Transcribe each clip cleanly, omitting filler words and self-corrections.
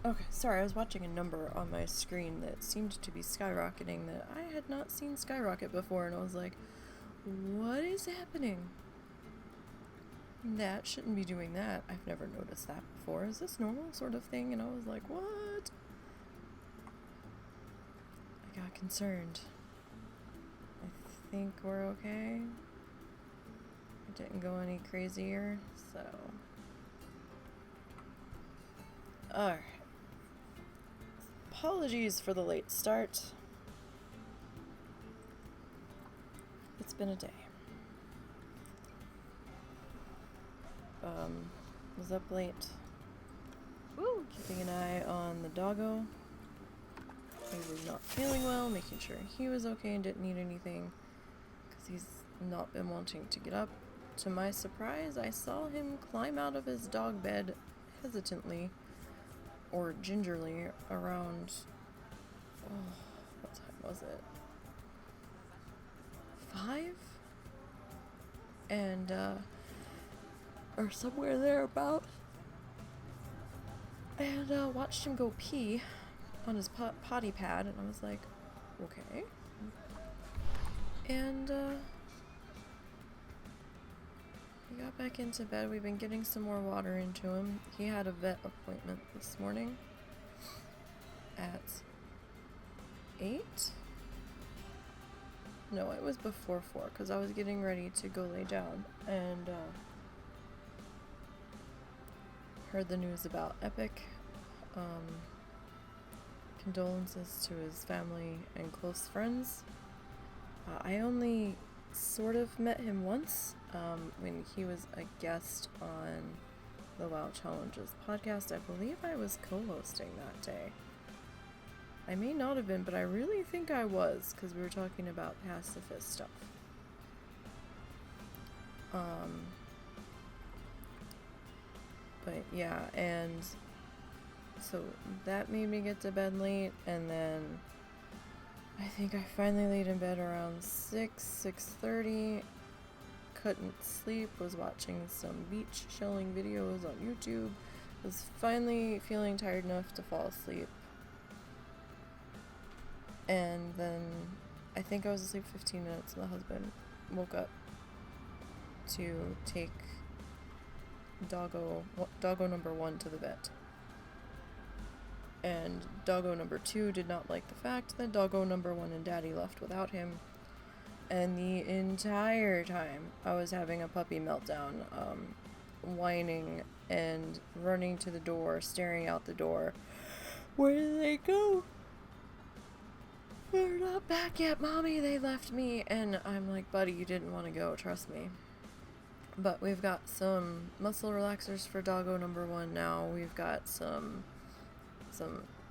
Okay, sorry, I was watching a number on my screen that seemed to be skyrocketing that I had not seen skyrocket before, and I was like, what is happening? That shouldn't be doing that. I've never noticed that before. Is this normal sort of thing? And I was like, what? I got concerned. I think we're okay. It didn't go any crazier, so... Alright. Apologies for the late start. It's been a day. Was up late. Woo! Keeping an eye on the doggo. He was not feeling well, making sure he was okay and didn't need anything. Because he's not been wanting to get up. To my surprise, I saw him climb out of his dog bed hesitantly, or gingerly, around, what time was it? 5? And, or somewhere thereabout. And, watched him go pee on his potty pad, and I was like, okay. And, he got back into bed. We've been getting some more water into him. He had a vet appointment this morning at 8? No, it was before 4, because I was getting ready to go lay down, and, heard the news about Epic. Condolences to his family and close friends. I only sort of met him once, when he was a guest on the WoW Challenges podcast. I believe I was co-hosting that day. I may not have been, but I really think I was, because we were talking about pacifist stuff. But yeah, and so that made me get to bed late, and then I think I finally laid in bed around 6:30. Couldn't sleep, was watching some beach shelling videos on YouTube, was finally feeling tired enough to fall asleep. And then I think I was asleep 15 minutes, and the husband woke up to take doggo number 1 to the vet. And doggo number 2 did not like the fact that doggo number 1 and daddy left without him. And the entire time I was having a puppy meltdown, whining and running to the door, staring out the door. Where did they go? They're not back yet, Mommy. They left me. And I'm like, buddy, you didn't want to go. Trust me. But we've got some muscle relaxers for doggo number 1 now. We've got some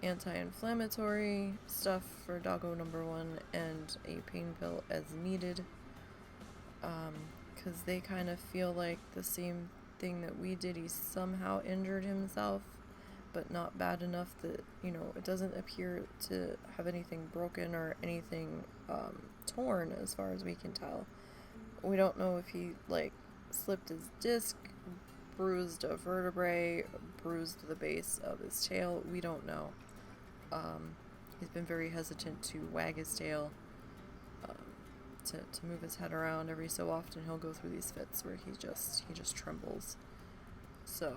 anti-inflammatory stuff for doggo number 1 and a pain pill as needed. Because they kind of feel like the same thing that we did. He somehow injured himself, but not bad enough that, it doesn't appear to have anything broken or anything torn as far as we can tell. We don't know if he, slipped his disc, bruised a vertebrae, bruised the base of his tail. We don't know. He's been very hesitant to wag his tail, to move his head around. Every so often he'll go through these fits where he just trembles. So,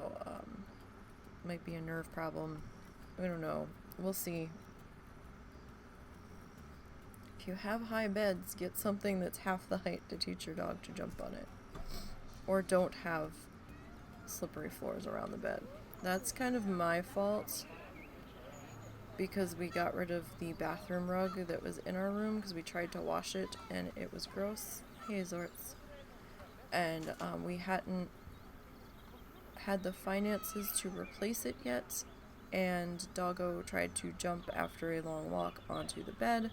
might be a nerve problem. We don't know. We'll see. If you have high beds, get something that's half the height to teach your dog to jump on it. Or don't have slippery floors around the bed. That's kind of my fault, because we got rid of the bathroom rug that was in our room because we tried to wash it and it was gross. Hey, Zorts. And we hadn't had the finances to replace it yet, and doggo tried to jump after a long walk onto the bed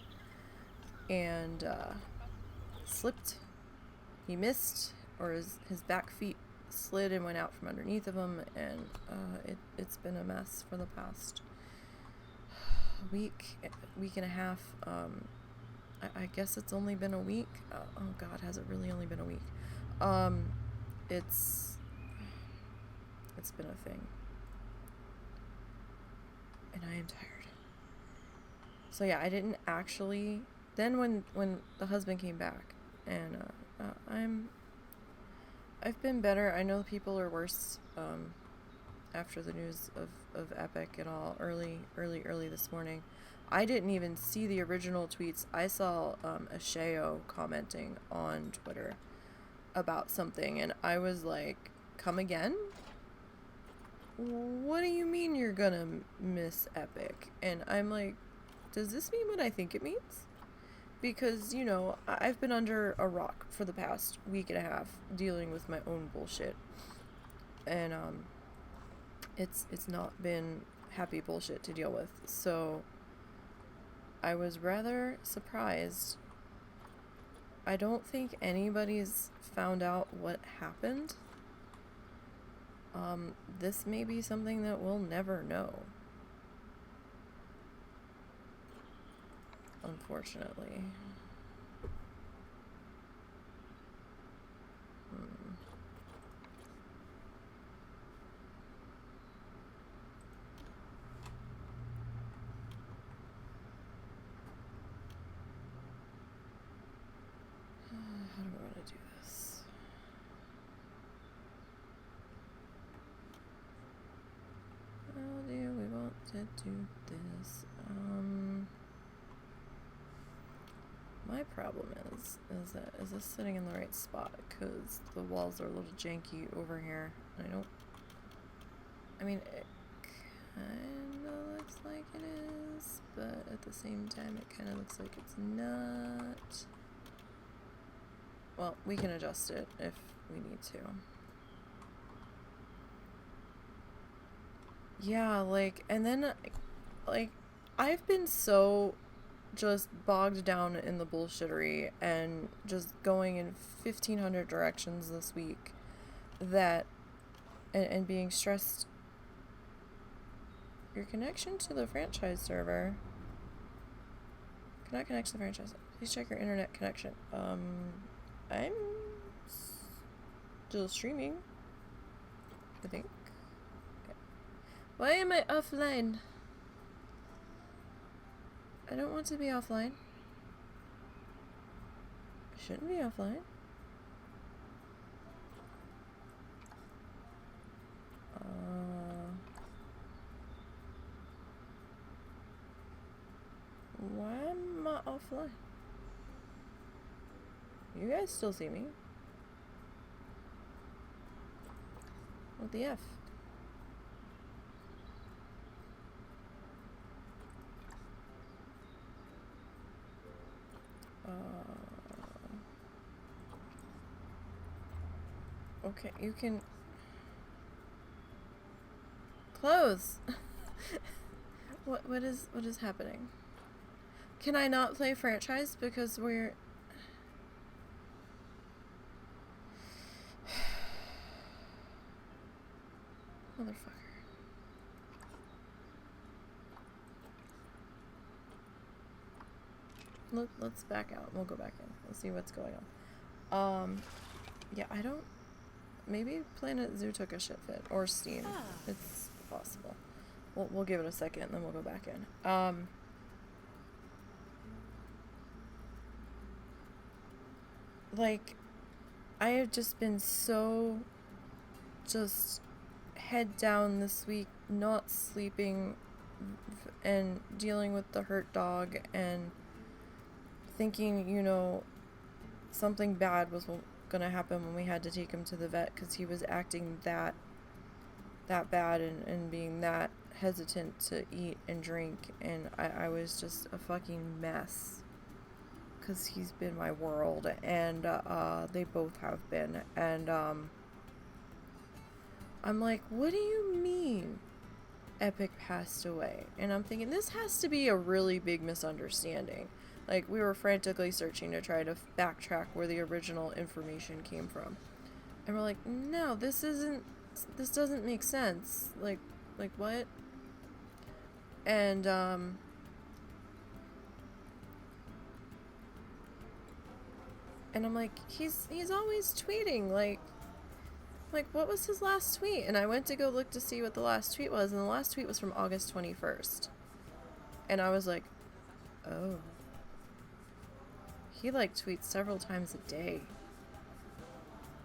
and slipped. He missed, or his back feet slid and went out from underneath of him, and it's been a mess for the past week and a half. I guess it's only been a week. Oh God, has it really only been a week? It's been a thing. and I am tired. So yeah, I didn't actually. Then when the husband came back, and I've been better. I know people are worse. After the news of Epic and all, early this morning. I didn't even see the original tweets. I saw a Shayo commenting on Twitter about something, and I was like, come again? What do you mean you're gonna miss Epic? And I'm like, does this mean what I think it means? Because, you know, I've been under a rock for the past week and a half dealing with my own bullshit. And it's not been happy bullshit to deal with. So I was rather surprised. I don't think anybody's found out what happened. This may be something that we'll never know. Unfortunately. How do I want to do this? How do we want to do this? My problem is this sitting in the right spot? Because the walls are a little janky over here. I mean, it kind of looks like it is, but at the same time, it kind of looks like it's not. Well, we can adjust it if we need to. Yeah, like, and then, like, I've been so just bogged down in the bullshittery and just going in 1,500 directions this week that, and being stressed. Your connection to the franchise server cannot connect to the franchise. Please check your internet connection. I'm still streaming, I think. Okay. Why am I offline? I don't want to be offline. I shouldn't be offline. Why am I offline? You guys still see me? What the F? Okay, you can close. What is happening? Can I not play franchise because we're motherfucker. Let's back out. We'll go back in. We'll see what's going on. Yeah, I don't. Maybe Planet Zoo took a shit fit, or Steam. It's possible. We'll give it a second, and then we'll go back in. Like, I have just been so just head down this week, not sleeping, and dealing with the hurt dog, and thinking, you know, something bad was gonna happen when we had to take him to the vet because he was acting that bad and being that hesitant to eat and drink, and I was just a fucking mess because he's been my world, and they both have been, and I'm like, what do you mean Epic passed away? And I'm thinking, this has to be a really big misunderstanding. Like, we were frantically searching to try to backtrack where the original information came from. And we're like, no, this doesn't make sense. Like what? And, and I'm like, he's always tweeting, like, like, what was his last tweet? And I went to go look to see what the last tweet was, and the last tweet was from August 21st. And I was like, oh. He, like, tweets several times a day.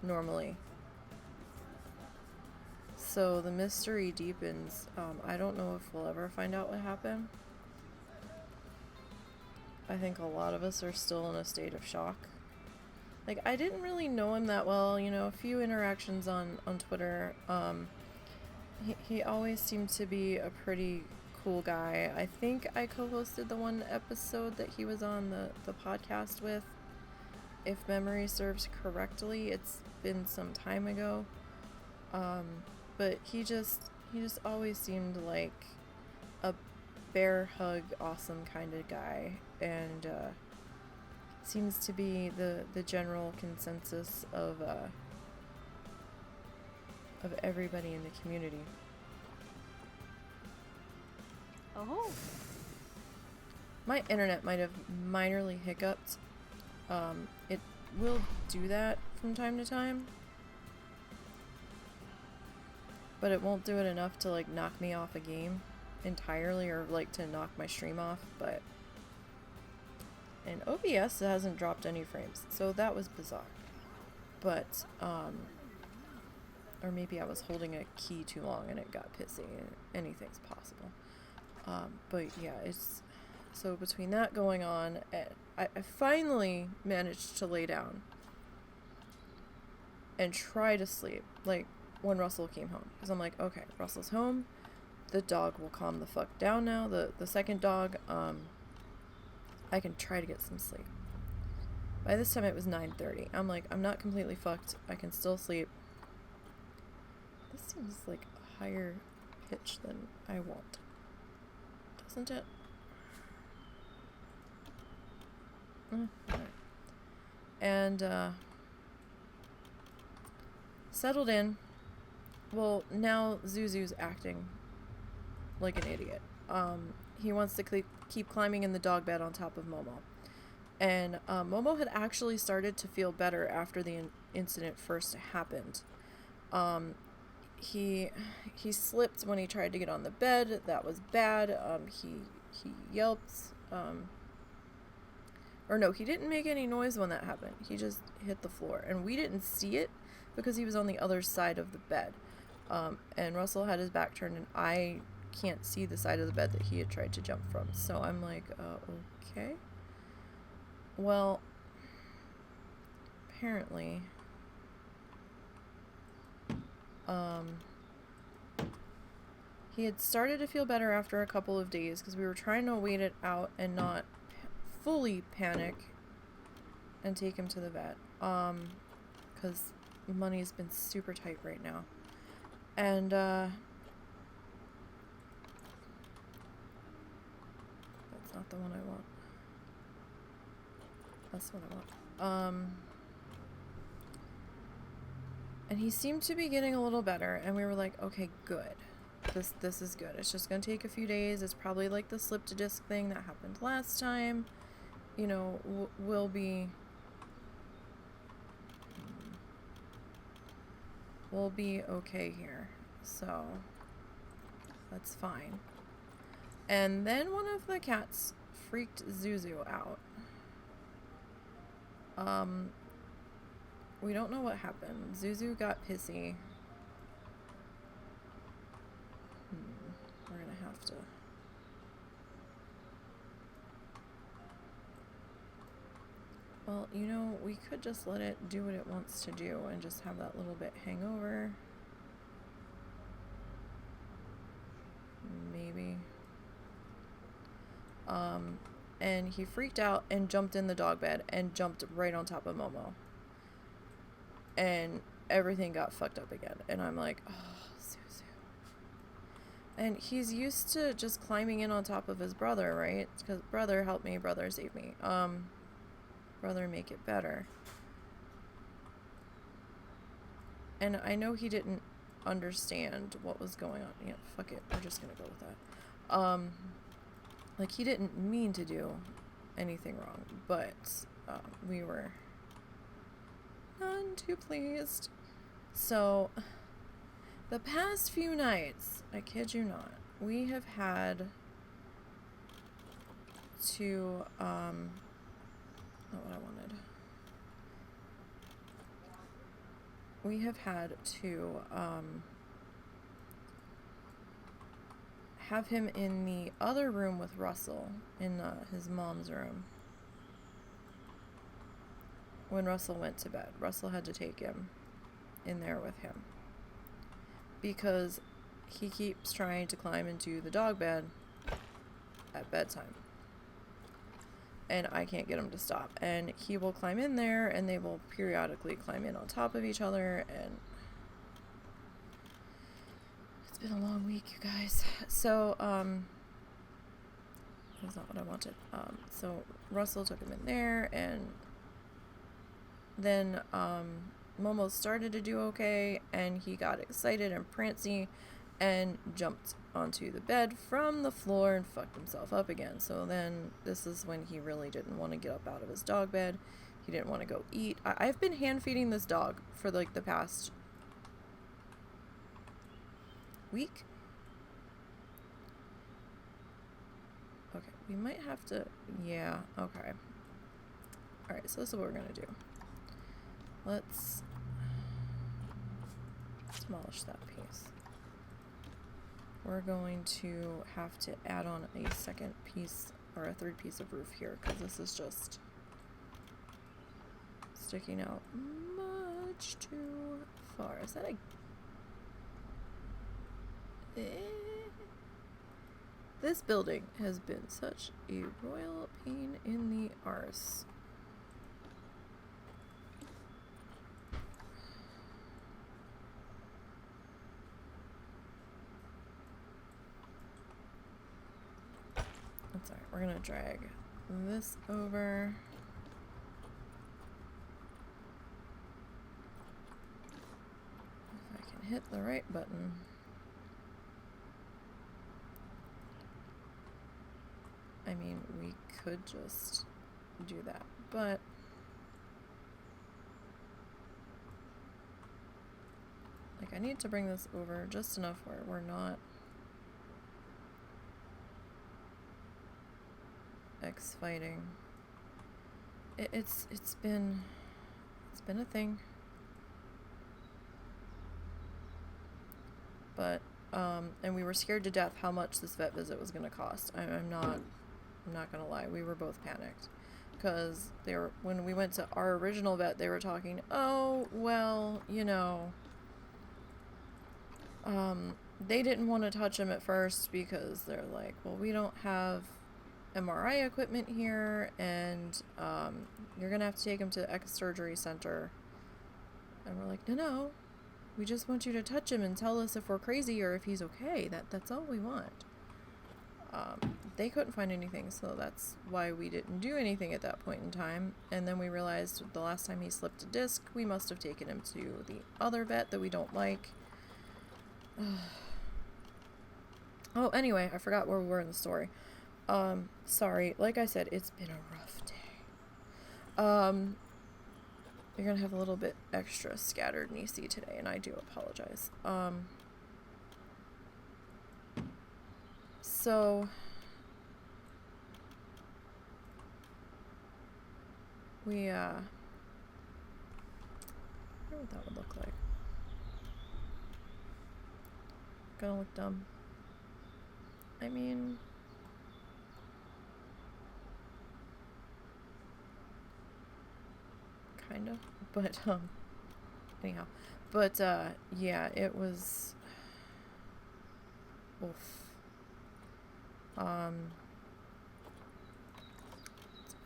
Normally. So the mystery deepens. I don't know if we'll ever find out what happened. I think a lot of us are still in a state of shock. Like, I didn't really know him that well, you know, a few interactions on Twitter. He always seemed to be a pretty cool guy. I think I co-hosted the one episode that he was on the podcast with. If memory serves correctly, it's been some time ago. But he just always seemed like a bear hug awesome kind of guy, and seems to be the general consensus of everybody in the community. Oh. My internet might have minorly hiccuped. It will do that from time to time, but it won't do it enough to, like, knock me off a game entirely, or, like, to knock my stream off. But and OBS hasn't dropped any frames, so that was bizarre. But or maybe I was holding a key too long and it got pissy. Anything's possible. But yeah, it's so between that going on, I finally managed to lay down and try to sleep, like, when Russell came home. Because I'm like, okay, Russell's home. The dog will calm the fuck down now. The second dog, I can try to get some sleep. By this time it was 9:30. I'm like, I'm not completely fucked. I can still sleep. This seems like a higher pitch than I want. Doesn't it? Alright. And, settled in. Well, now Zuzu's acting like an idiot. He wants to keep climbing in the dog bed on top of Momo. And Momo had actually started to feel better after the incident first happened. He slipped when he tried to get on the bed. That was bad. He yelped. Or no, he didn't make any noise when that happened. He just hit the floor. And we didn't see it because he was on the other side of the bed. And Russell had his back turned, and I can't see the side of the bed that he had tried to jump from. So I'm like, okay. Well, apparently, he had started to feel better after a couple of days because we were trying to wait it out and not fully panic and take him to the vet. Because money's been super tight right now. And, that's not the one I want. That's what I want. And he seemed to be getting a little better, and we were like, okay, good. This is good. It's just gonna take a few days. It's probably like the slip to disc thing that happened last time. You know, we'll be okay here. So that's fine. And then one of the cats freaked Zuzu out. We don't know what happened. Zuzu got pissy. We're gonna have to... Well, you know, we could just let it do what it wants to do and just have that little bit hang over. Maybe. And he freaked out and jumped in the dog bed and jumped right on top of Momo. And everything got fucked up again. And I'm like, oh, Zuzu. And he's used to just climbing in on top of his brother, right? Because brother help me, brother save me. Brother make it better. And I know he didn't understand what was going on. Yeah, fuck it. We're just gonna go with that. Like, he didn't mean to do anything wrong, but we were none too pleased. So, the past few nights, I kid you not, we have had to, not what I wanted. We have had to, have him in the other room with Russell, in his mom's room. When Russell went to bed, Russell had to take him in there with him. Because he keeps trying to climb into the dog bed at bedtime. And I can't get him to stop. And he will climb in there, and they will periodically climb in on top of each other, and it's been a long week, you guys. So, that's not what I wanted. So Russell took him in there, and then, Momo started to do okay, and he got excited and prancy, and jumped onto the bed from the floor and fucked himself up again. So then this is when he really didn't want to get up out of his dog bed. He didn't want to go eat. I've been hand feeding this dog for like the past week. Okay, we might have to, yeah, okay. Alright, so this is what we're gonna do. Let's demolish that piece. We're going to have to add on a second piece, or a third piece of roof here, because this is just sticking out much too far. Is that a... This building has been such a royal pain in the arse. That's alright, we're gonna drag this over. If I can hit the right button. I mean, we could just do that, but like, I need to bring this over just enough where we're not X-fighting. It's been a thing. But and we were scared to death how much this vet visit was gonna cost. I'm not gonna lie, we were both panicked. Because when we went to our original vet, they were talking, oh, well, you know, they didn't want to touch him at first because they're like, well, we don't have MRI equipment here, and you're gonna have to take him to X surgery center. And we're like, no, we just want you to touch him and tell us if we're crazy or if he's okay. That's all we want. They couldn't find anything, so that's why we didn't do anything at that point in time. And then we realized the last time he slipped a disc, we must have taken him to the other vet that we don't like. Oh, anyway, I forgot where we were in the story. Sorry, like I said, it's been a rough day. You're gonna have a little bit extra scattered Nisey today, and I do apologize. So we, I wonder what that would look like. Gonna look dumb. I mean, kinda, but, anyhow, but, yeah, it was, oof. It's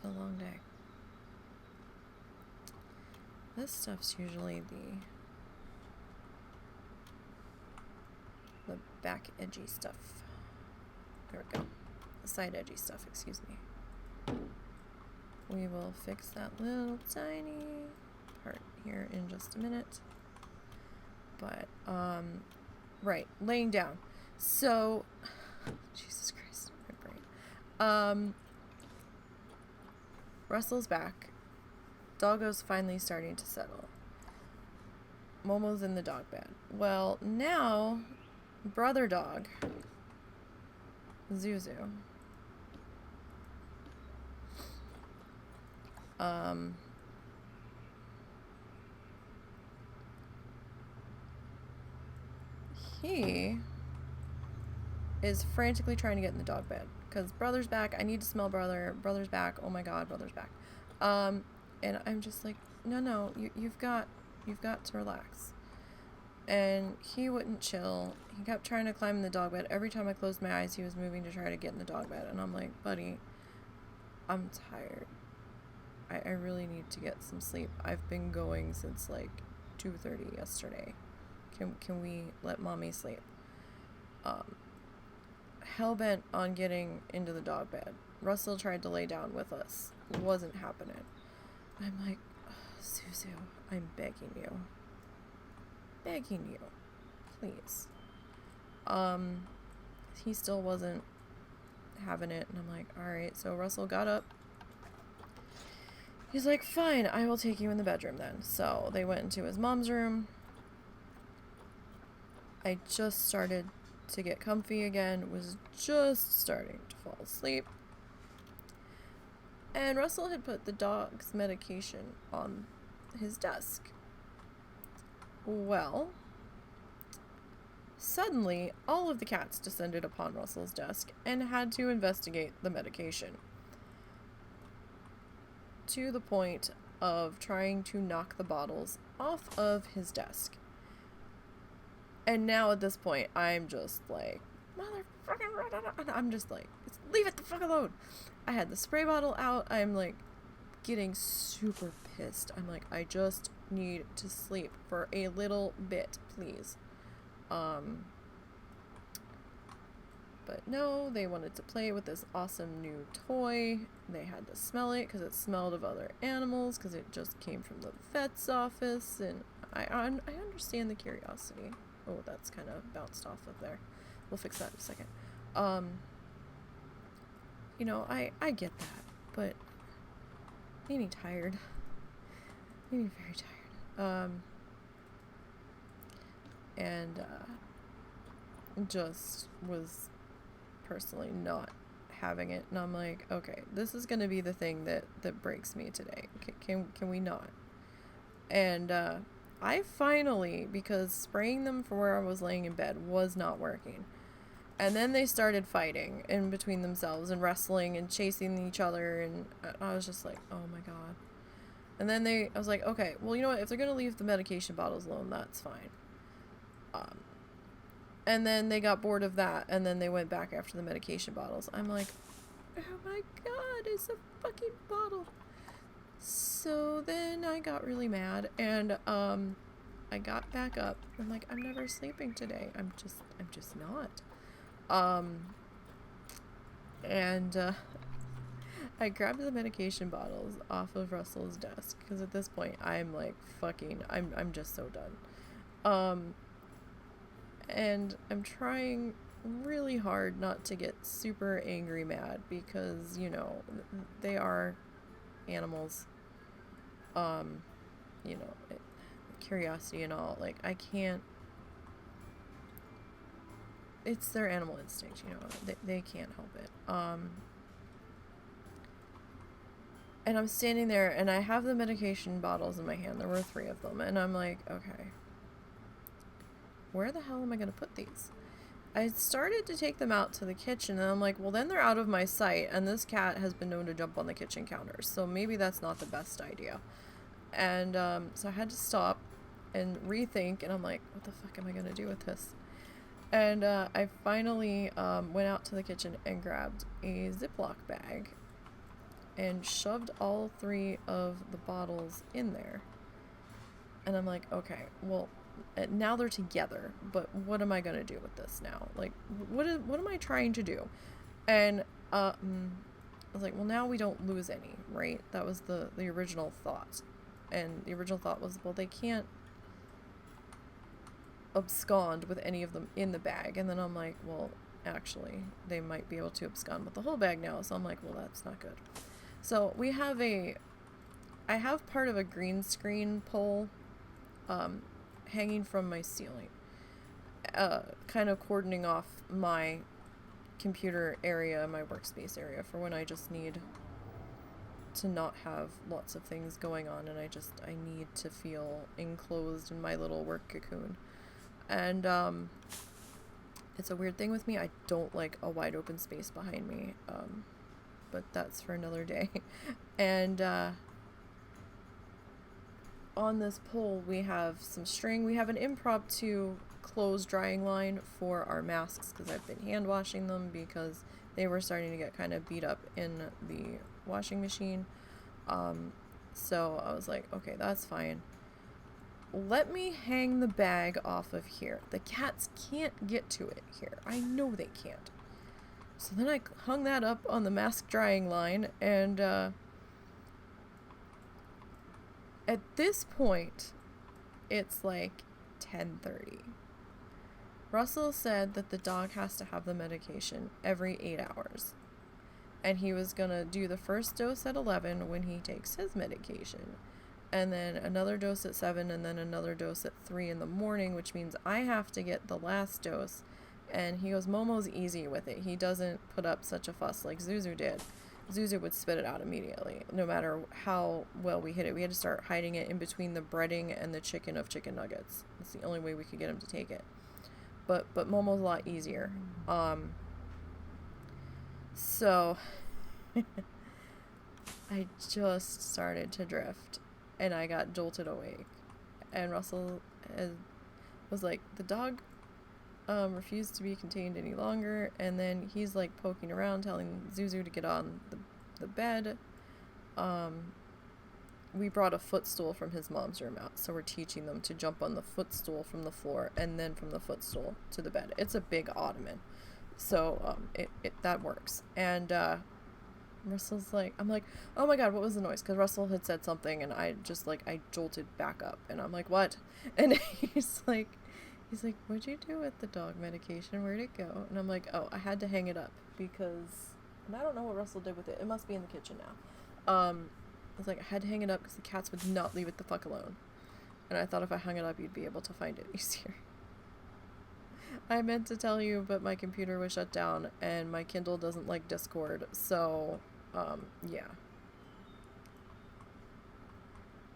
been a long day. This stuff's usually the back edgy stuff. There we go. The side edgy stuff, excuse me. We will fix that little tiny part here in just a minute. But, right, laying down. So, Jesus Christ, my brain. Russell's back. Doggo's finally starting to settle. Momo's in the dog bed. Well, now, brother dog, Zuzu, he is frantically trying to get in the dog bed because brother's back. I need to smell brother. Brother's back. Oh my god, brother's back. And I'm just like, no, you've got to relax. And he wouldn't chill. He kept trying to climb in the dog bed. Every time I closed my eyes, he was moving to try to get in the dog bed. And I'm like, buddy, I'm tired. I really need to get some sleep. I've been going since like 2:30 yesterday. Can we let mommy sleep? Hell-bent on getting into the dog bed. Russell tried to lay down with us. It wasn't happening. I'm like, Zuzu, I'm begging you. Begging you. Please. He still wasn't having it, and I'm like, alright. So Russell got up. He's like, fine, I will take you in the bedroom then. So they went into his mom's room. I just started to get comfy again, was just starting to fall asleep. And Russell had put the dog's medication on his desk. Well, suddenly, all of the cats descended upon Russell's desk and had to investigate the medication. To the point of trying to knock the bottles off of his desk. And now at this point, I'm just like, motherfucking, I'm just like, leave it the fuck alone. I had the spray bottle out. I'm like getting super pissed. I'm like, I just need to sleep for a little bit, please. But no, they wanted to play with this awesome new toy. They had to smell it because it smelled of other animals because it just came from the vet's office. And I understand the curiosity. Oh, that's kind of bounced off of there. We'll fix that in a second. You know, I get that, but made me tired. Made me very tired. And just was personally not having it. And I'm like, okay, this is gonna be the thing that breaks me today. Can we not? And I finally, because spraying them for where I was laying in bed was not working. And then they started fighting in between themselves and wrestling and chasing each other, and I was just like, oh my god. And then I was like, okay, well, you know what, if they're gonna leave the medication bottles alone, that's fine. And then they got bored of that, and then they went back after the medication bottles. I'm like, oh my god, it's a fucking bottle. So then I got really mad, and I got back up. I'm like, I'm never sleeping today. I'm just not. And I grabbed the medication bottles off of Russell's desk because at this point I'm like, I'm just so done. And I'm trying really hard not to get super angry mad because, you know, they are animals. You know, curiosity and all. Like, I can't. It's their animal instinct, you know. They can't help it. And I'm standing there, and I have the medication bottles in my hand. There were 3 of them, and I'm like, okay, where the hell am I going to put these? I started to take them out to the kitchen, and I'm like, well, then they're out of my sight, and this cat has been known to jump on the kitchen counters, so maybe that's not the best idea. And so I had to stop and rethink, and I'm like, what the fuck am I going to do with this? And I finally went out to the kitchen and grabbed a Ziploc bag and shoved all 3 of the bottles in there. And I'm like, okay, well, now they're together, but what am I going to do with this now? Like, what am I trying to do? And I was like, well, now we don't lose any, right? That was the original thought. And the original thought was, well, they can't abscond with any of them in the bag. And then I'm like, well, actually, they might be able to abscond with the whole bag now. So I'm like, well, that's not good. So I have part of a green screen pole hanging from my ceiling, kind of cordoning off my computer area, my workspace area, for when I just need to not have lots of things going on, and I need to feel enclosed in my little work cocoon. And it's a weird thing with me. I don't like a wide open space behind me, but that's for another day. And on this pole we have some string. We have an impromptu clothes drying line for our masks, because I've been hand washing them because they were starting to get kind of beat up in the washing machine. So I was like, okay, that's fine. Let me hang the bag off of here. The cats can't get to it here. I know they can't. So then I hung that up on the mask drying line, and at this point, it's like 10:30. Russell said that the dog has to have the medication every 8 hours. And he was gonna do the first dose at 11 when he takes his medication. And then another dose at 7, and then another dose at 3 in the morning, which means I have to get the last dose. And he goes, Momo's easy with it. He doesn't put up such a fuss like Zuzu did. Zuzu would spit it out immediately, no matter how well we hit it. We had to start hiding it in between the breading and the chicken of chicken nuggets. That's the only way we could get him to take it. But Momo's a lot easier. So I just started to drift, and I got jolted awake. And Russell was like, the dog refused to be contained any longer, and then he's like poking around, telling Zuzu to get on the bed. We brought a footstool from his mom's room out, so we're teaching them to jump on the footstool from the floor, and then from the footstool to the bed. It's a big ottoman, so that works. And Russell's like, I'm like, oh my god, what was the noise? Because Russell had said something, and I jolted back up, and I'm like, what? And he's like, what'd you do with the dog medication? Where'd it go? And I'm like, oh, I had to hang it up because, and I don't know what Russell did with it. It must be in the kitchen now. I was like, I had to hang it up because the cats would not leave it the fuck alone. And I thought if I hung it up, you'd be able to find it easier. I meant to tell you, but my computer was shut down, and my Kindle doesn't like Discord, so, yeah.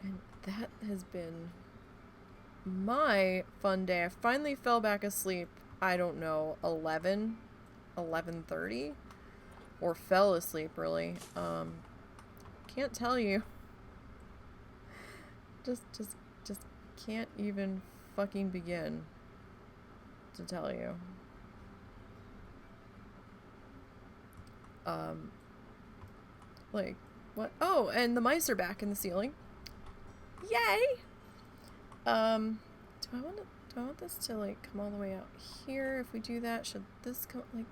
And that has been my fun day. I finally fell back asleep, I don't know, 11:30? Or fell asleep, really. Can't tell you. Just can't even fucking begin to tell you. Like, what? Oh, and the mice are back in the ceiling. Yay! Do I want this to, like, come all the way out here? If we do that, should this come, like...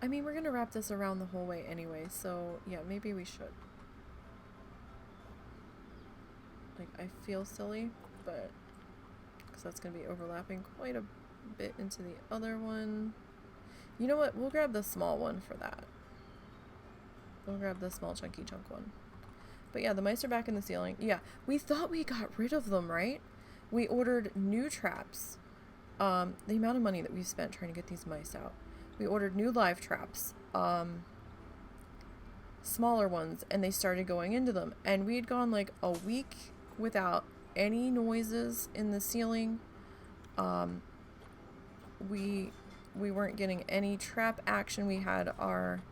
I mean, we're gonna wrap this around the whole way anyway, so, yeah, maybe we should. Like, I feel silly, but... because that's gonna be overlapping quite a bit into the other one. You know what? We'll grab the small one for that. We'll grab the small chunky chunk one. But yeah, the mice are back in the ceiling. Yeah, we thought we got rid of them, right? We ordered new traps. The amount of money that we've spent trying to get these mice out. We ordered new live traps. Smaller ones, and they started going into them. And we had gone like a week without any noises in the ceiling. We weren't getting any trap action. We had our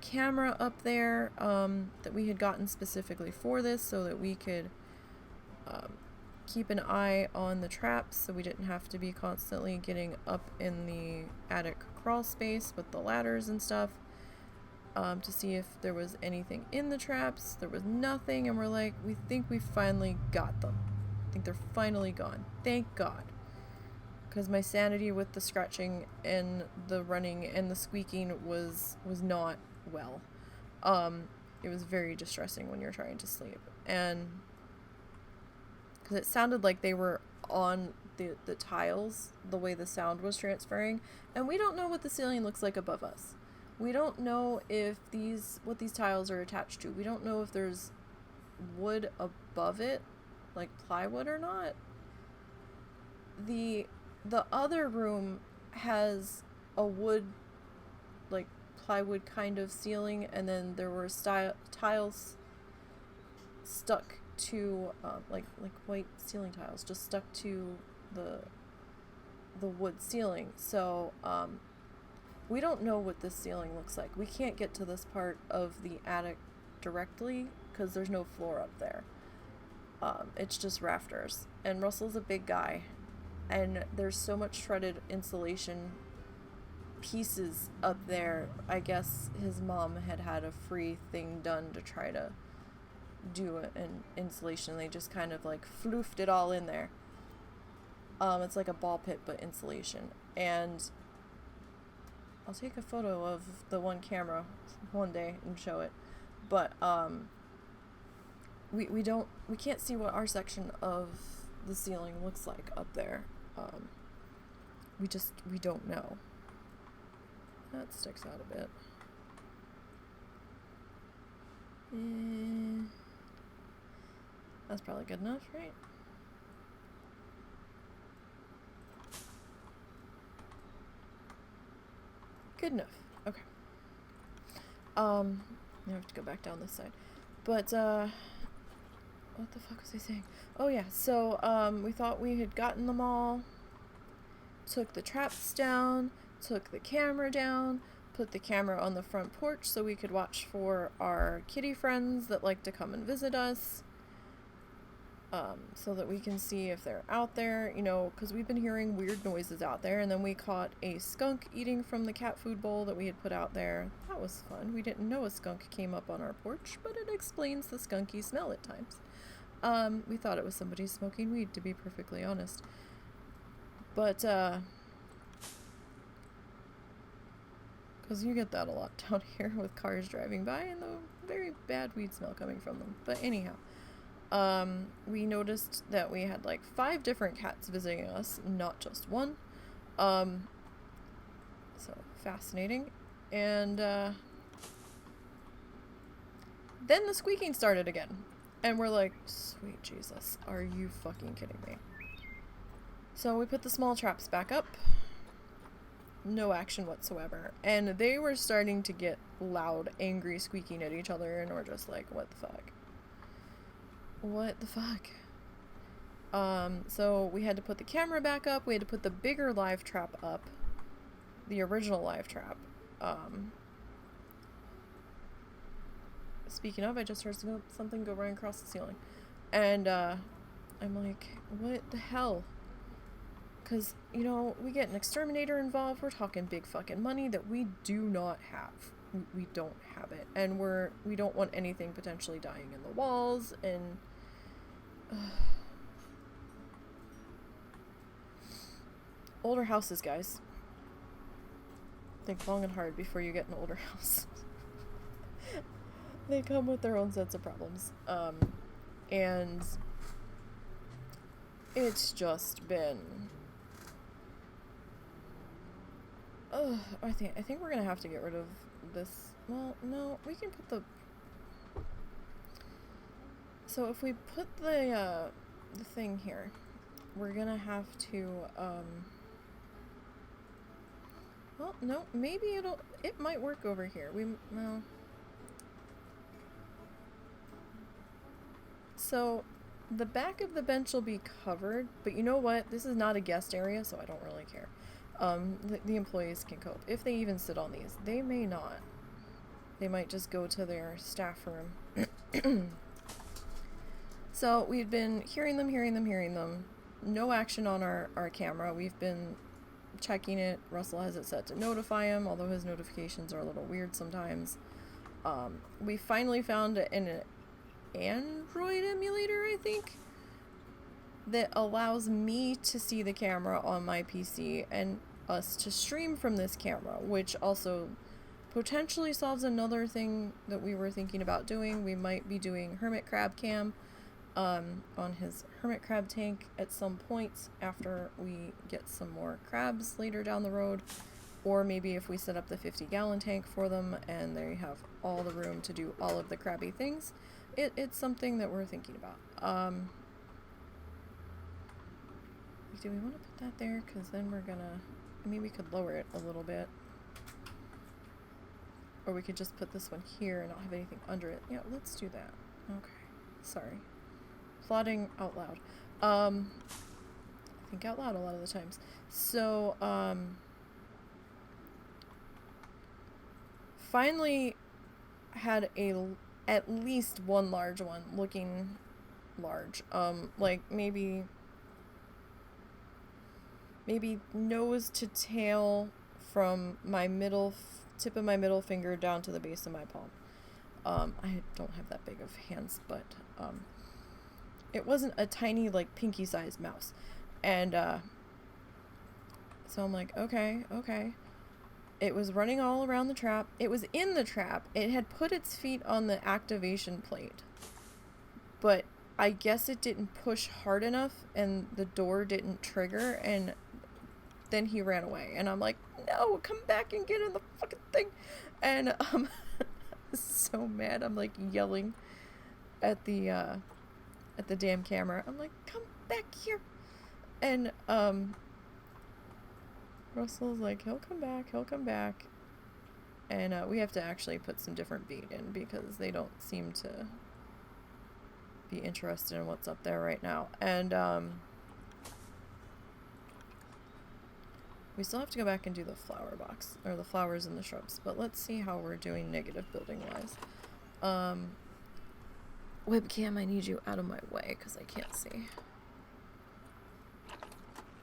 camera up there that we had gotten specifically for this so that we could keep an eye on the traps, so we didn't have to be constantly getting up in the attic crawl space with the ladders and stuff to see if there was anything in the traps. There was nothing, and we're like, we think we finally got them. I think they're finally gone. Thank God. Because my sanity with the scratching and the running and the squeaking was not well. It was very distressing when you're trying to sleep. And because it sounded like they were on the tiles, the way the sound was transferring. And we don't know what the ceiling looks like above us. We don't know if what these tiles are attached to. We don't know if there's wood above it, like plywood or not. The other room has a wood, like plywood kind of ceiling, and then there were tiles stuck to like white ceiling tiles just stuck to the wood ceiling. So we don't know what this ceiling looks like. We can't get to this part of the attic directly because there's no floor up there. It's just rafters, and Russell's a big guy, and there's so much shredded insulation pieces up there. I guess his mom had a free thing done to try to do an insulation. They just kind of like floofed it all in there. It's like a ball pit but insulation. And I'll take a photo of the one camera one day and show it. But we can't see what our section of the ceiling looks like up there. We don't know. That sticks out a bit. That's probably good enough, right? Good enough. Okay. Now I have to go back down this side. But what the fuck was I saying? Oh yeah, so we thought we had gotten them all. Took the traps down, took the camera down, put the camera on the front porch so we could watch for our kitty friends that like to come and visit us. So that we can see if they're out there, you know, because we've been hearing weird noises out there. And then we caught a skunk eating from the cat food bowl that we had put out there. That was fun. We didn't know a skunk came up on our porch, but it explains the skunky smell at times. We thought it was somebody smoking weed, to be perfectly honest. But, because you get that a lot down here with cars driving by and the very bad weed smell coming from them. But anyhow, we noticed that we had like 5 different cats visiting us, not just one. So fascinating. And then the squeaking started again. And we're like, sweet Jesus, are you fucking kidding me? So we put the small traps back up. No action whatsoever. And they were starting to get loud, angry, squeaking at each other, and we're just like, what the fuck? What the fuck? So we had to put the camera back up. We had to put the bigger live trap up. The original live trap. Speaking of, I just heard something go running across the ceiling. And, I'm like, what the hell? Because, you know, we get an exterminator involved. We're talking big fucking money that we do not have. We don't have it. And we don't want anything potentially dying in the walls. And older houses, guys. Think long and hard before you get an older house. They come with their own sets of problems. And it's just been... I think we're gonna have to get rid of this. Well, no, we can put the... So if we put the thing here, we're gonna have to, well, no, maybe it might work over here. No. So, the back of the bench will be covered, but you know what? This is not a guest area, so I don't really care. The employees can cope. If they even sit on these. They may not. They might just go to their staff room. So, we've been hearing them. No action on our camera. We've been checking it. Russell has it set to notify him, although his notifications are a little weird sometimes. We finally found an Android emulator, I think, that allows me to see the camera on my PC and us to stream from this camera, which also potentially solves another thing that we were thinking about doing. We might be doing hermit crab cam on his hermit crab tank at some point after we get some more crabs later down the road, Or maybe if we set up the 50-gallon tank for them and they have all the room to do all of the crabby things, it's something that we're thinking about. Do we want to put that there? Because then we're gonna... I mean, we could lower it a little bit. Or we could just put this one here and not have anything under it. Yeah, let's do that. Okay. Sorry. Plotting out loud. I think out loud a lot of the times. So, finally had at least one large one looking large. Like maybe nose to tail from my tip of my middle finger down to the base of my palm. I don't have that big of hands, but it wasn't a tiny, like, pinky-sized mouse. And so I'm like, okay. It was running all around the trap. It was in the trap. It had put its feet on the activation plate. But I guess it didn't push hard enough and the door didn't trigger, and then he ran away. And I'm like, no, come back and get in the fucking thing. And I was so mad. I'm like yelling at the damn camera. I'm like, come back here. And Russell's like, he'll come back. And we have to actually put some different bait in because they don't seem to be interested in what's up there right now. And we still have to go back and do the flower box, or the flowers and the shrubs, but let's see how we're doing negative building wise. Webcam, I need you out of my way because I can't see.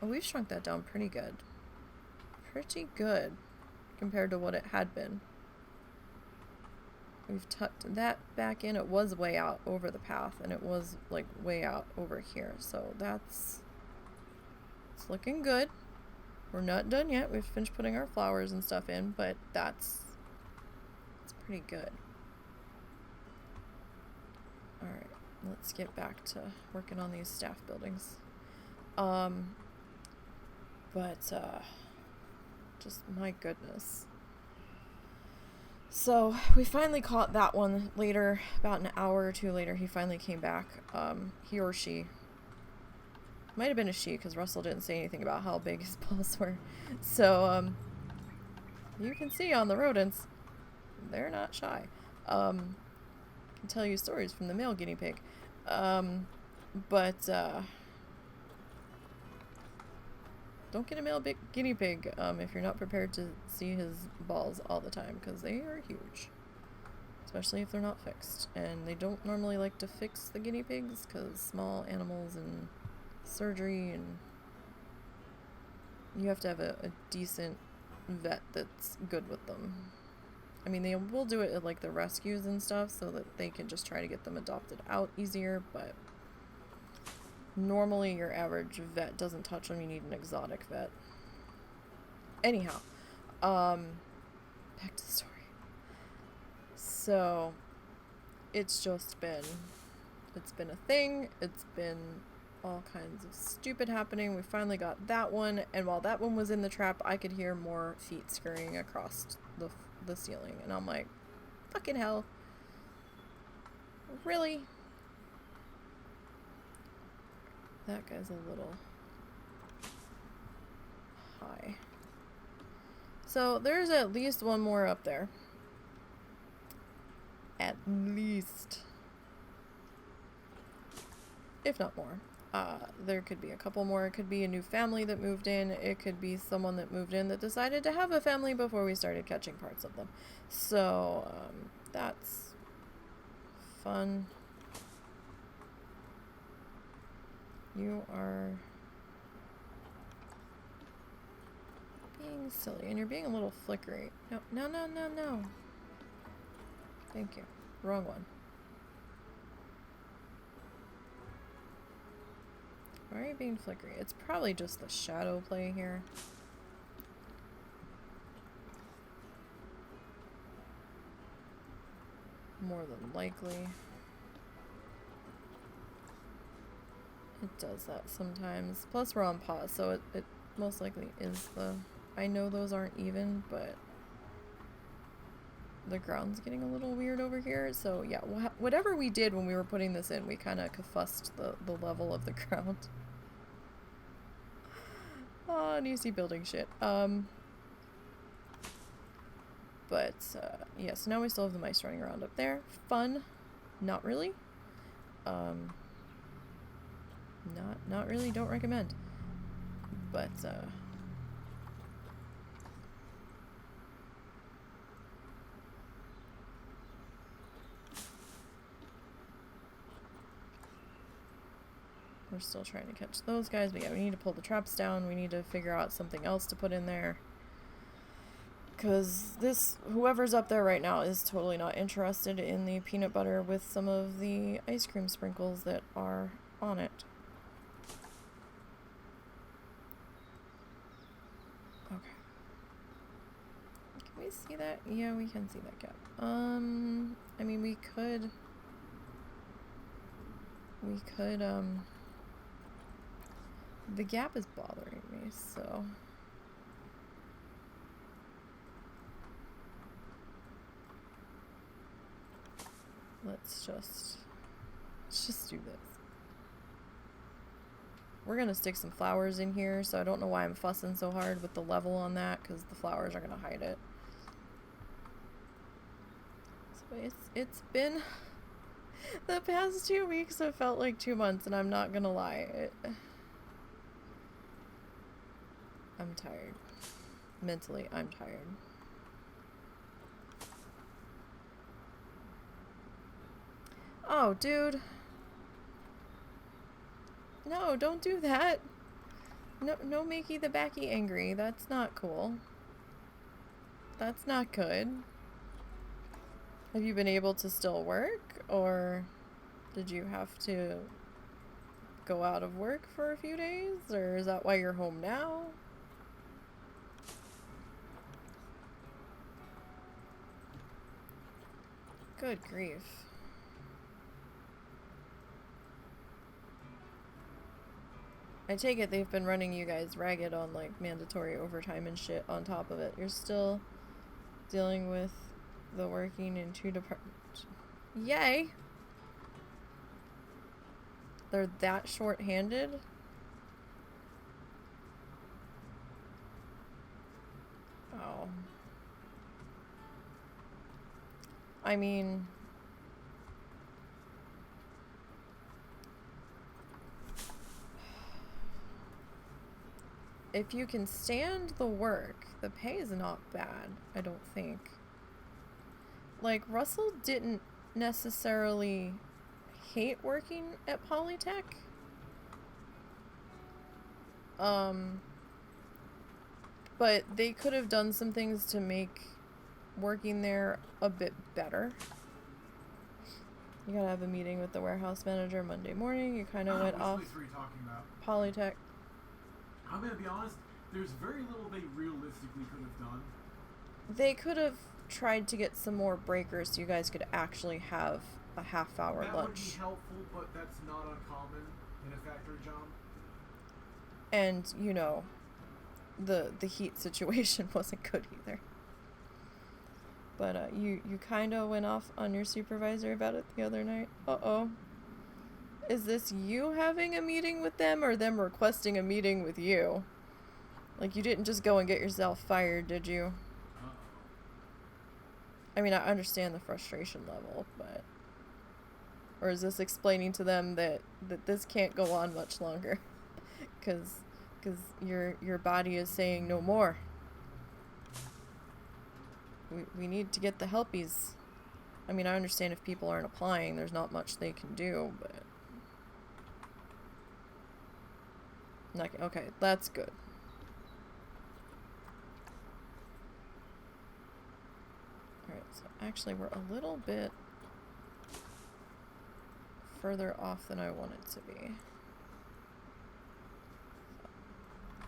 Oh, we've shrunk that down pretty good. Pretty good compared to what it had been. We've tucked that back in. It was way out over the path, and it was like way out over here. So it's looking good. We're not done yet. We've finished putting our flowers and stuff in, but it's pretty good. Alright, let's get back to working on these staff buildings. Just my goodness. So we finally caught that one later, about an hour or two later. He finally came back. He or she. Might have been a she, because Russell didn't say anything about how big his balls were. So, you can see on the rodents, they're not shy. I can tell you stories from the male guinea pig. Don't get a male guinea pig if you're not prepared to see his balls all the time, because they are huge. Especially if they're not fixed. And they don't normally like to fix the guinea pigs, because small animals and surgery, and you have to have a decent vet that's good with them. I mean, they will do it at like the rescues and stuff so that they can just try to get them adopted out easier, but normally your average vet doesn't touch them. You need an exotic vet. Anyhow, back to the story. So it's been a thing. It's been all kinds of stupid happening. We finally got that one, and while that one was in the trap, I could hear more feet scurrying across the ceiling, and I'm like, fucking hell. Really? That guy's a little high. So there's at least one more up there. At least. If not more. There could be a couple more. It could be a new family that moved in. It could be someone that moved in that decided to have a family before we started catching parts of them. So, that's fun. You are being silly, and you're being a little flickery. No. Thank you. Wrong one. Why are you being flickery? It's probably just the shadow play here. More than likely. It does that sometimes. Plus we're on pause, so it most likely is the I know those aren't even, but the ground's getting a little weird over here. So yeah, whatever we did when we were putting this in, we kind of fussed the level of the ground. Oh, Nisey building shit. But yeah, so now we still have the mice running around up there. Fun. Not really. Not really, don't recommend. But we're still trying to catch those guys, but yeah, we need to pull the traps down. We need to figure out something else to put in there. Because whoever's up there right now is totally not interested in the peanut butter with some of the ice cream sprinkles that are on it. Okay. Can we see that? Yeah, we can see that gap. I mean, we could, the gap is bothering me, so. Let's just do this. We're gonna stick some flowers in here, so I don't know why I'm fussing so hard with the level on that, because the flowers are gonna hide it. So it's been the past 2 weeks have felt like 2 months, and I'm not gonna lie. I'm tired. Mentally, I'm tired. Oh, dude. No, don't do that. No makey the backy angry. That's not cool. That's not good. Have you been able to still work? Or did you have to go out of work for a few days? Or is that why you're home now? Good grief. I take it they've been running you guys ragged on, like, mandatory overtime and shit on top of it. You're still dealing with the working in 2 departments. Yay! They're that short-handed? Oh. I mean... if you can stand the work, the pay is not bad, I don't think. Like, Russell didn't necessarily hate working at Polytech. But they could have done some things to make working there a bit better. You gotta have a meeting with the warehouse manager Monday morning. You kind of went off Polytech. I'm gonna be honest, there's very little they realistically could have done. They could have tried to get some more breakers so you guys could actually have a half-hour lunch. That would be helpful, but that's not uncommon in a factory job. And, you know, the heat situation wasn't good either. But you kind of went off on your supervisor about it the other night. Uh-oh. Is this you having a meeting with them or them requesting a meeting with you? Like, you didn't just go and get yourself fired, did you? Uh-oh. I mean, I understand the frustration level, but... or is this explaining to them that this can't go on much longer? Because your body is saying no more. We need to get the helpies. I mean, I understand if people aren't applying, there's not much they can do, but... okay, that's good. Alright, so actually we're a little bit further off than I want it to be.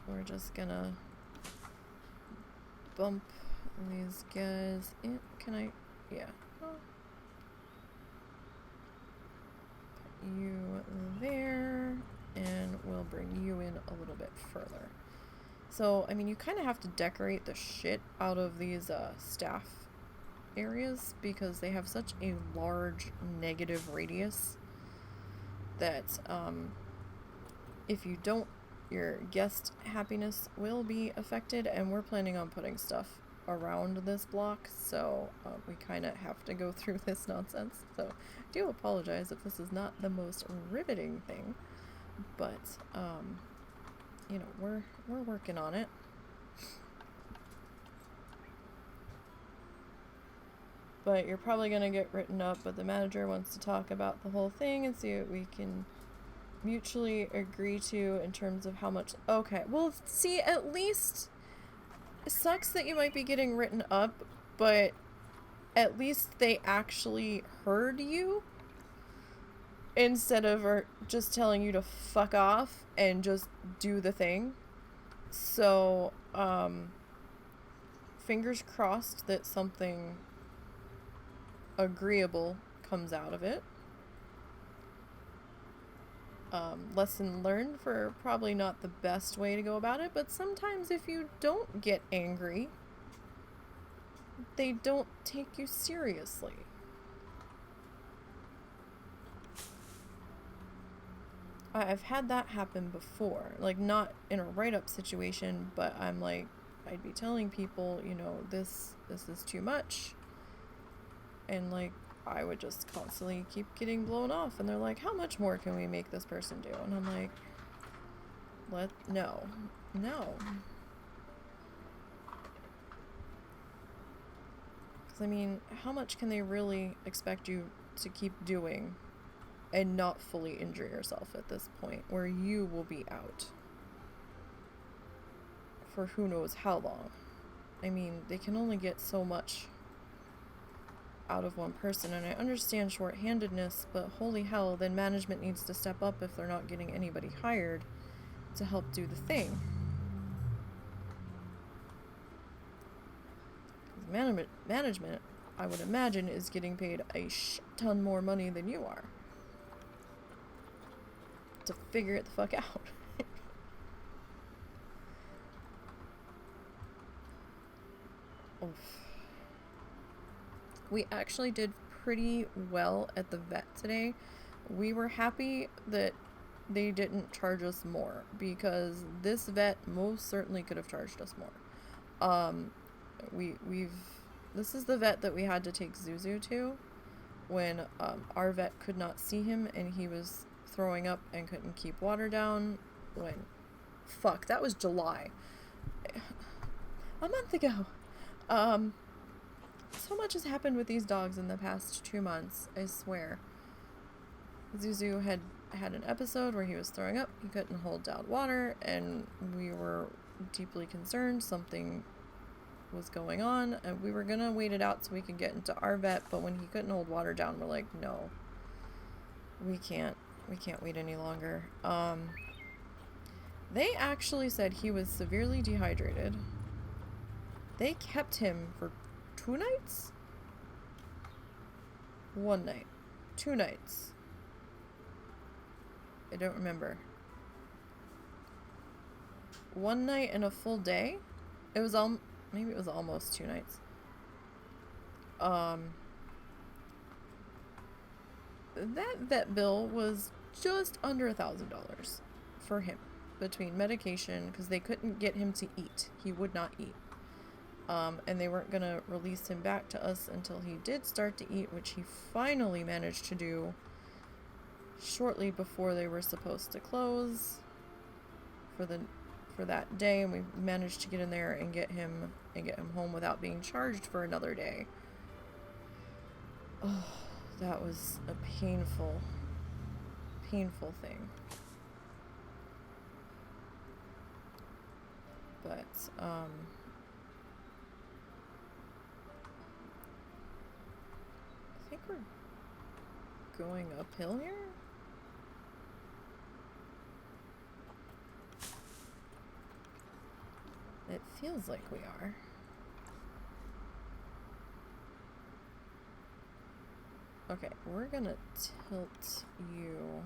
We're just gonna bump these guys in. Can I? Yeah. Oh. Put you there. And we'll bring you in a little bit further. So, I mean, you kind of have to decorate the shit out of these staff areas because they have such a large negative radius that if you don't, your guest happiness will be affected, and we're planning on putting stuff around this block, so we kind of have to go through this nonsense. So I do apologize if this is not the most riveting thing, but you know, we're working on it. But you're probably gonna get written up, but the manager wants to talk about the whole thing and see what we can mutually agree to in terms of how much. Okay, well, see, at least it sucks that you might be getting written up, but at least they actually heard you instead of just telling you to fuck off and just do the thing. So fingers crossed that something agreeable comes out of it. Lesson learned for probably not the best way to go about it, but sometimes if you don't get angry, they don't take you seriously. I've had that happen before, like not in a write-up situation, but I'm like, I'd be telling people, you know, this is too much, and like I would just constantly keep getting blown off, and they're like, how much more can we make this person do? And I'm like, no. Because I mean, how much can they really expect you to keep doing and not fully injure yourself at this point, where you will be out for who knows how long? I mean, they can only get so much out of one person, and I understand short-handedness, but holy hell, then management needs to step up if they're not getting anybody hired to help do the thing. Management, I would imagine, is getting paid a ton more money than you are to figure it the fuck out. Oof. We actually did pretty well at the vet today. We were happy that they didn't charge us more, because this vet most certainly could have charged us more. This is the vet that we had to take Zuzu to when our vet could not see him and he was throwing up and couldn't keep water down fuck, that was July. A month ago. So much has happened with these dogs in the past 2 months, I swear. Zuzu had an episode where he was throwing up, he couldn't hold down water, and we were deeply concerned something was going on, and we were gonna wait it out so we could get into our vet, but when he couldn't hold water down, we're like, no, we can't wait any longer. They actually said he was severely dehydrated. They kept him for 2 nights? 1 night. 2 nights. I don't remember. 1 night and a full day? It was maybe it was almost 2 nights. That vet bill was just under $1,000 for him, between medication, because they couldn't get him to eat. He would not eat. And they weren't gonna release him back to us until he did start to eat, which he finally managed to do shortly before they were supposed to close for that day, and we managed to get in there and get him home without being charged for another day. Oh, that was a painful thing. But I think we're going uphill here. It feels like we are. Okay, we're gonna tilt you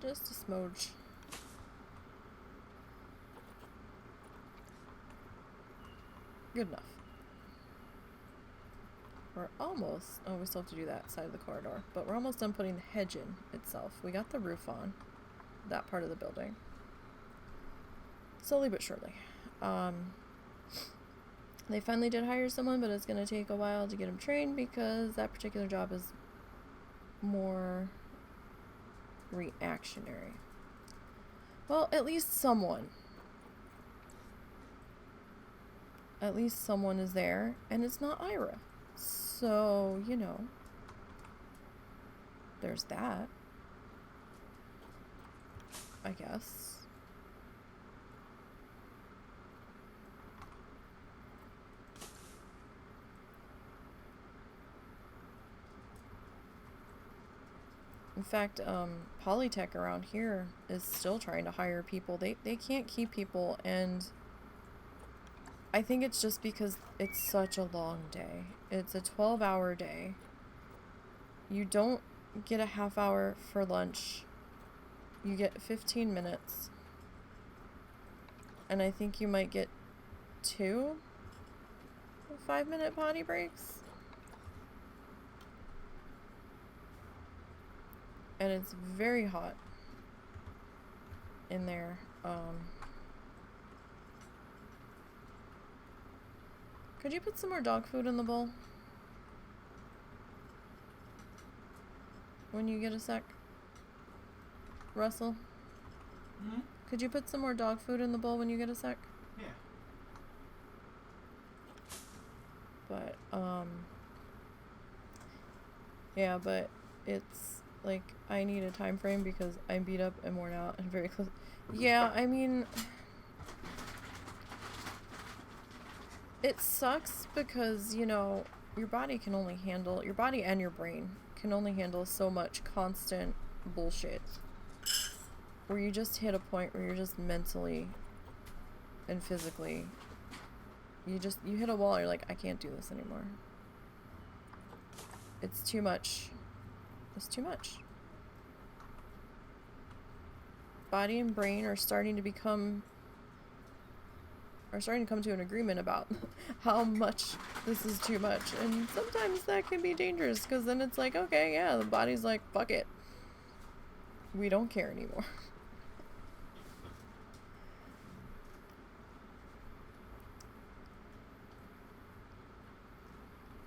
just a smudge. Good enough. We're almost... Oh, we still have to do that side of the corridor. But we're almost done putting the hedge in itself. We got the roof on. That part of the building. Slowly but surely. They finally did hire someone, but it's going to take a while to get him trained because that particular job is more reactionary. Well, at least someone. At least someone is there, and it's not Ira. So, you know, there's that, I guess. In fact, Polytech around here is still trying to hire people. They can't keep people, and I think it's just because it's such a long day. It's a 12-hour day. You don't get a half hour for lunch. You get 15 minutes. And I think you might get 2 5-minute potty breaks. And it's very hot in there. Could you put some more dog food in the bowl? When you get a sec? Russell? Hmm? Could you put some more dog food in the bowl when you get a sec? Yeah. But, yeah, but it's, like, I need a time frame because I'm beat up and worn out and very close. Yeah, I mean... It sucks because, you know, your body can only handle... Your body and your brain can only handle so much constant bullshit. Where you just hit a point where you're just mentally and physically... You hit a wall, you're like, I can't do this anymore. It's too much. It's too much. Body and brain are starting to come to an agreement about how much this is too much. And sometimes that can be dangerous because then it's like, okay, yeah, the body's like, fuck it. We don't care anymore.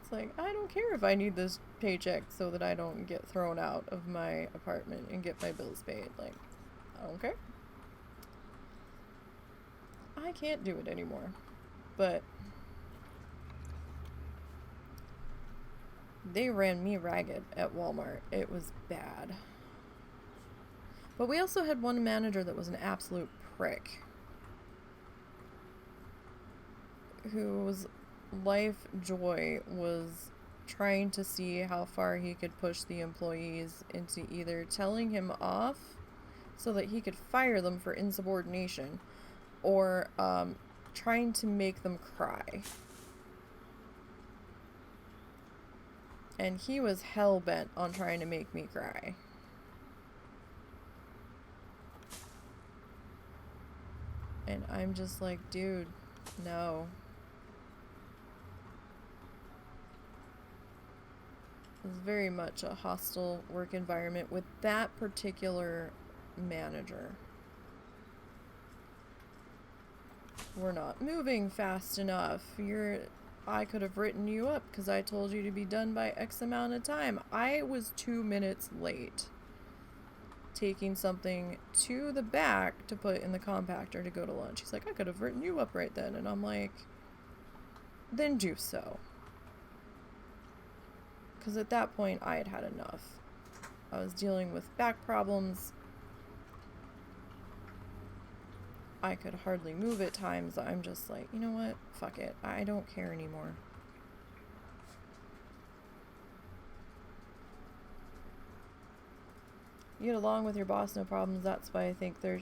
It's like, I don't care if I need this paycheck so that I don't get thrown out of my apartment and get my bills paid. Like, I don't care. I can't do it anymore. But they ran me ragged at Walmart. It was bad. But we also had one manager that was an absolute prick. Whose life joy was trying to see how far he could push the employees into either telling him off so that he could fire them for insubordination, or trying to make them cry. And he was hell-bent on trying to make me cry. And I'm just like, dude, no. It was very much a hostile work environment with that particular manager. We're not moving fast enough. I could have written you up because I told you to be done by X amount of time. I was 2 minutes late taking something to the back to put in the compactor to go to lunch. He's like, I could have written you up right then. And I'm like, then do so. Because at that point, I had had enough. I was dealing with back problems. I could hardly move at times. I'm just like, you know what? Fuck it. I don't care anymore. You get along with your boss, no problems. That's why I think they're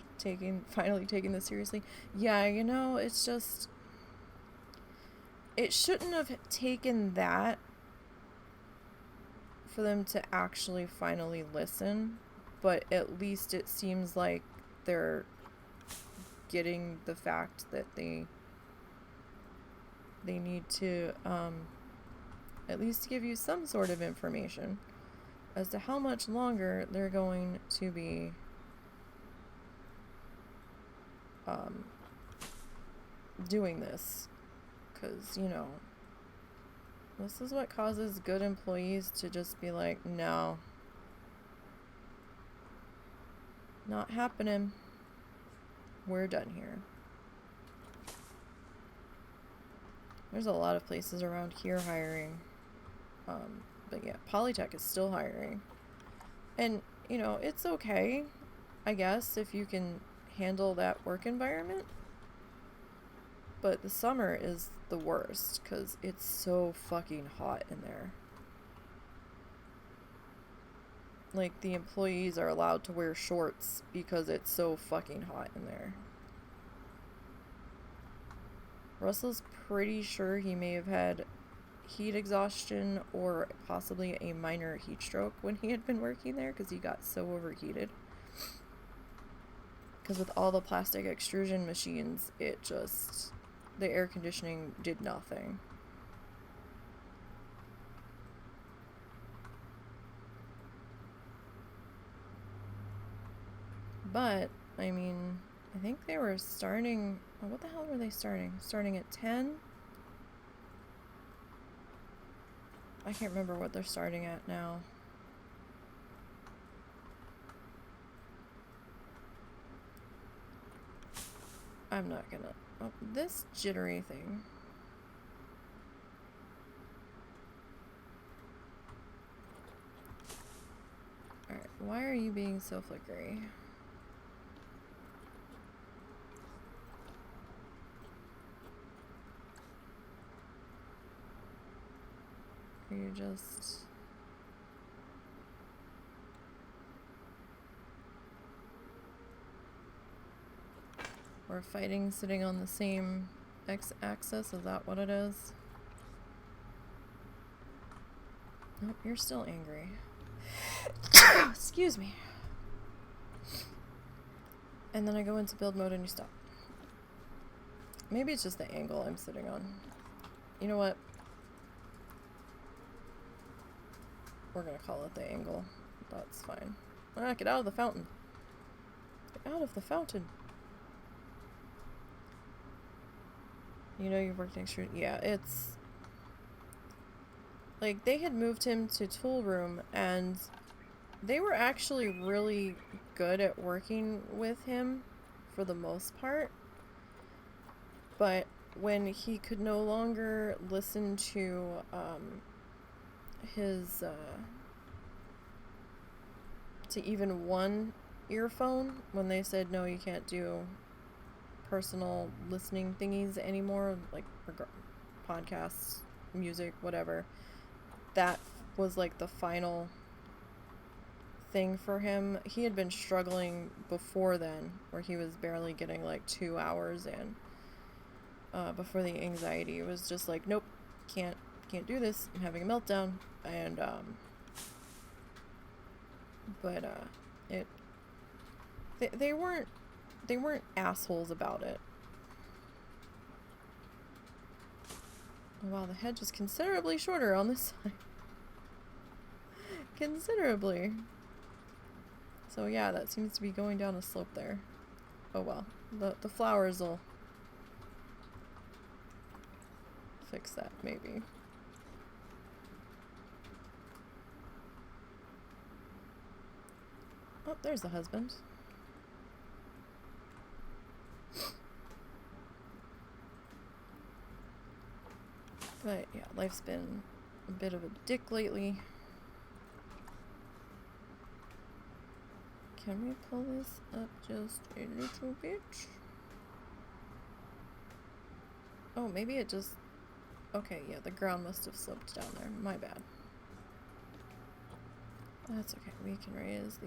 finally taking this seriously. Yeah, you know, it's just... It shouldn't have taken that for them to actually finally listen, but at least it seems like they're getting the fact that they they need to at least give you some sort of information as to how much longer they're going to be doing this. Because, you know, this is what causes good employees to just be like, no, not happening. We're done here. There's a lot of places around here hiring. But yeah, Polytech is still hiring. And, you know, it's okay, I guess, if you can handle that work environment. But the summer is the worst because it's so fucking hot in there. Like, the employees are allowed to wear shorts because it's so fucking hot in there. Russell's pretty sure he may have had heat exhaustion or possibly a minor heat stroke when he had been working there because he got so overheated. Because with all the plastic extrusion machines, it just... the air conditioning did nothing. But, I mean, I think they were starting... oh, what the hell were they starting? Starting at 10? I can't remember what they're starting at now. I'm not gonna... oh, this jittery thing. Alright, why are you being so flickery? Are you just... we're fighting sitting on the same x-axis? Is that what it is? Nope, you're still angry. Excuse me. And then I go into build mode and you stop. Maybe it's just the angle I'm sitting on. You know what? We're gonna call it the angle. That's fine. Ah, get out of the fountain. Get out of the fountain. You know you've worked extra... yeah, it's... like, they had moved him to tool room, and they were actually really good at working with him for the most part. But when he could no longer listen to, his, to even one earphone, when they said, no, you can't do personal listening thingies anymore, like podcasts, music, whatever, that was like the final thing for him. He had been struggling before then, where he was barely getting like 2 hours in, before the anxiety. It was just like, nope, can't do this, I'm having a meltdown. And they weren't assholes about it. Wow, the hedge is considerably shorter on this side. Considerably. So yeah, that seems to be going down a slope there. Oh well, the flowers will fix that, maybe. Oh, there's the husband. But yeah, life's been a bit of a dick lately. Can we pull this up just a little bit? Oh, maybe it just... okay, yeah, the ground must have slipped down there. My bad. That's okay. We can raise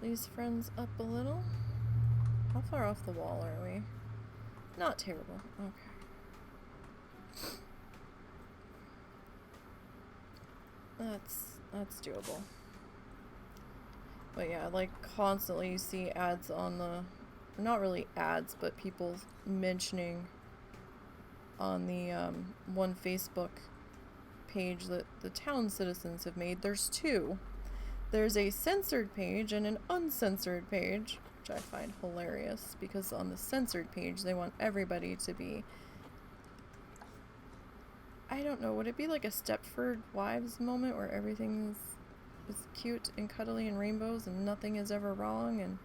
these friends up a little. How far off the wall are we? Not terrible. Okay. That's doable. But yeah, like constantly you see ads on the... not really ads, but people mentioning on the one Facebook page that the town citizens have made. There's two. There's a censored page and an uncensored page, which I find hilarious because on the censored page they want everybody to be, I don't know, would it be like a Stepford Wives moment where everything is cute and cuddly and rainbows and nothing is ever wrong and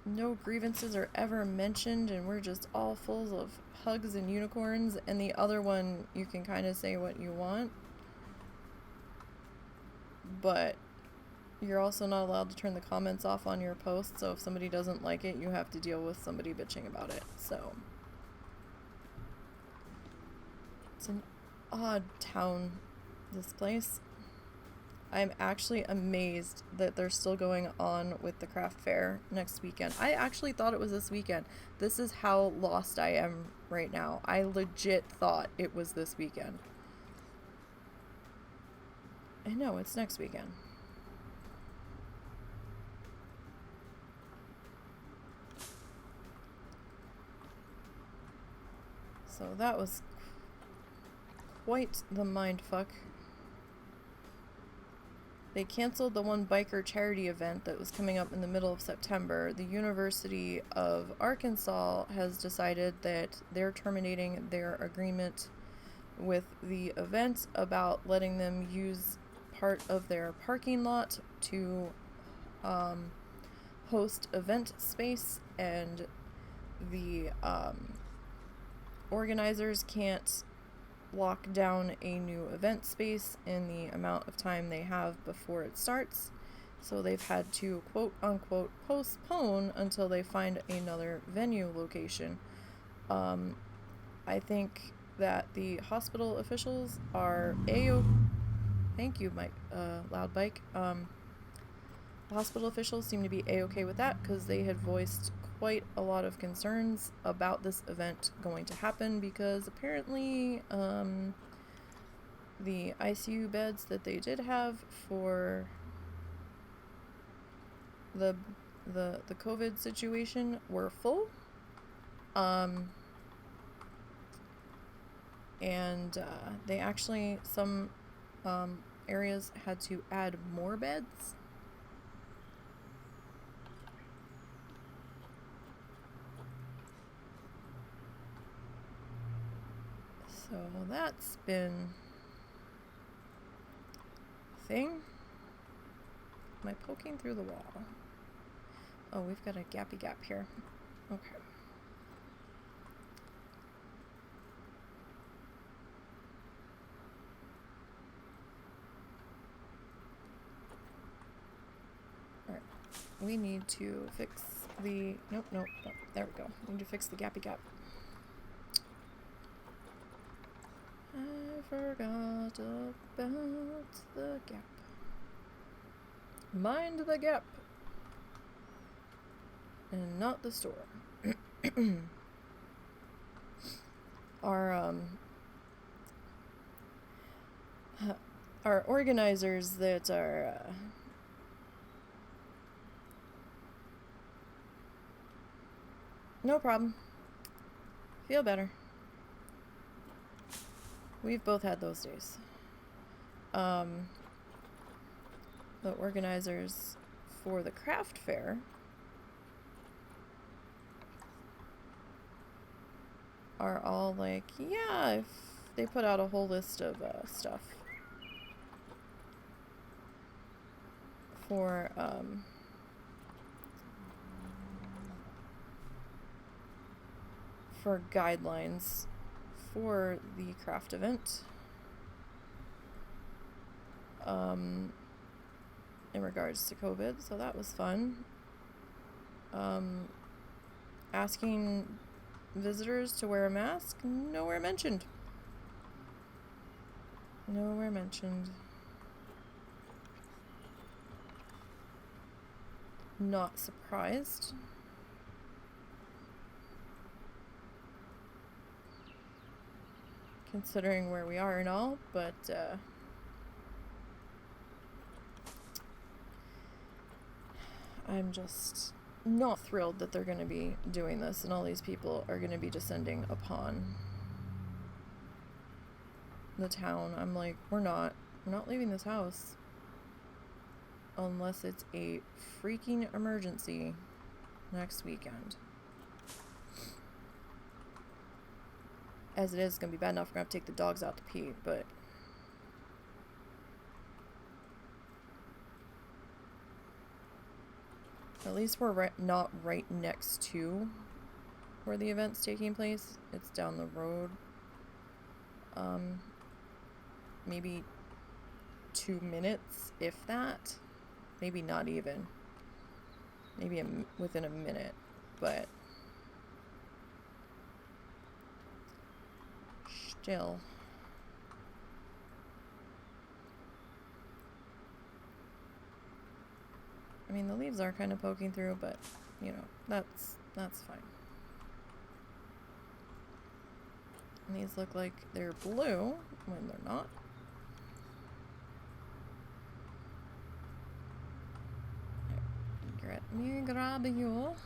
no grievances are ever mentioned and we're just all full of hugs and unicorns, and the other one you can kind of say what you want, but you're also not allowed to turn the comments off on your post, so if somebody doesn't like it, you have to deal with somebody bitching about it. So it's an odd town, this place. I'm actually amazed that they're still going on with the craft fair next weekend. I actually thought it was this weekend. This is how lost I am right now. I legit thought it was this weekend. And no, it's next weekend. So that was quite the mindfuck. They canceled the one biker charity event that was coming up in the middle of September. The University of Arkansas has decided that they're terminating their agreement with the event about letting them use part of their parking lot to host event space, and the organizers can't lock down a new event space in the amount of time they have before it starts, so they've had to quote unquote postpone until they find another venue location. I think that the hospital officials are thank you, Mike, loud bike. The hospital officials seem to be a-okay with that because they had voiced quite a lot of concerns about this event going to happen, because apparently the ICU beds that they did have for the COVID situation were full, and they actually, some areas had to add more beds. So that's been a thing. Am I poking through the wall? Oh, we've got a gappy gap here. Okay. Alright. We need to fix the... Nope. There we go. We need to fix the gappy gap. I forgot about the gap. Mind the gap. And not the store. Our organizers that are no problem. Feel better. We've both had those days. The organizers for the craft fair are all like, yeah, if they put out a whole list of stuff for guidelines for the craft event, in regards to COVID, so that was fun. Asking visitors to wear a mask, nowhere mentioned. Nowhere mentioned. Not surprised. Considering where we are and all, but I'm just not thrilled that they're going to be doing this and all these people are going to be descending upon the town. I'm like, we're not leaving this house unless it's a freaking emergency next weekend. As it is, it's going to be bad enough we're going to have to take the dogs out to pee, but at least we're not right next to where the event's taking place. It's down the road. Maybe 2 minutes, if that. Maybe not even. Maybe within a minute, but still. I mean, the leaves are kind of poking through, but, you know, that's fine. And these look like they're blue when they're not. Let me grab you.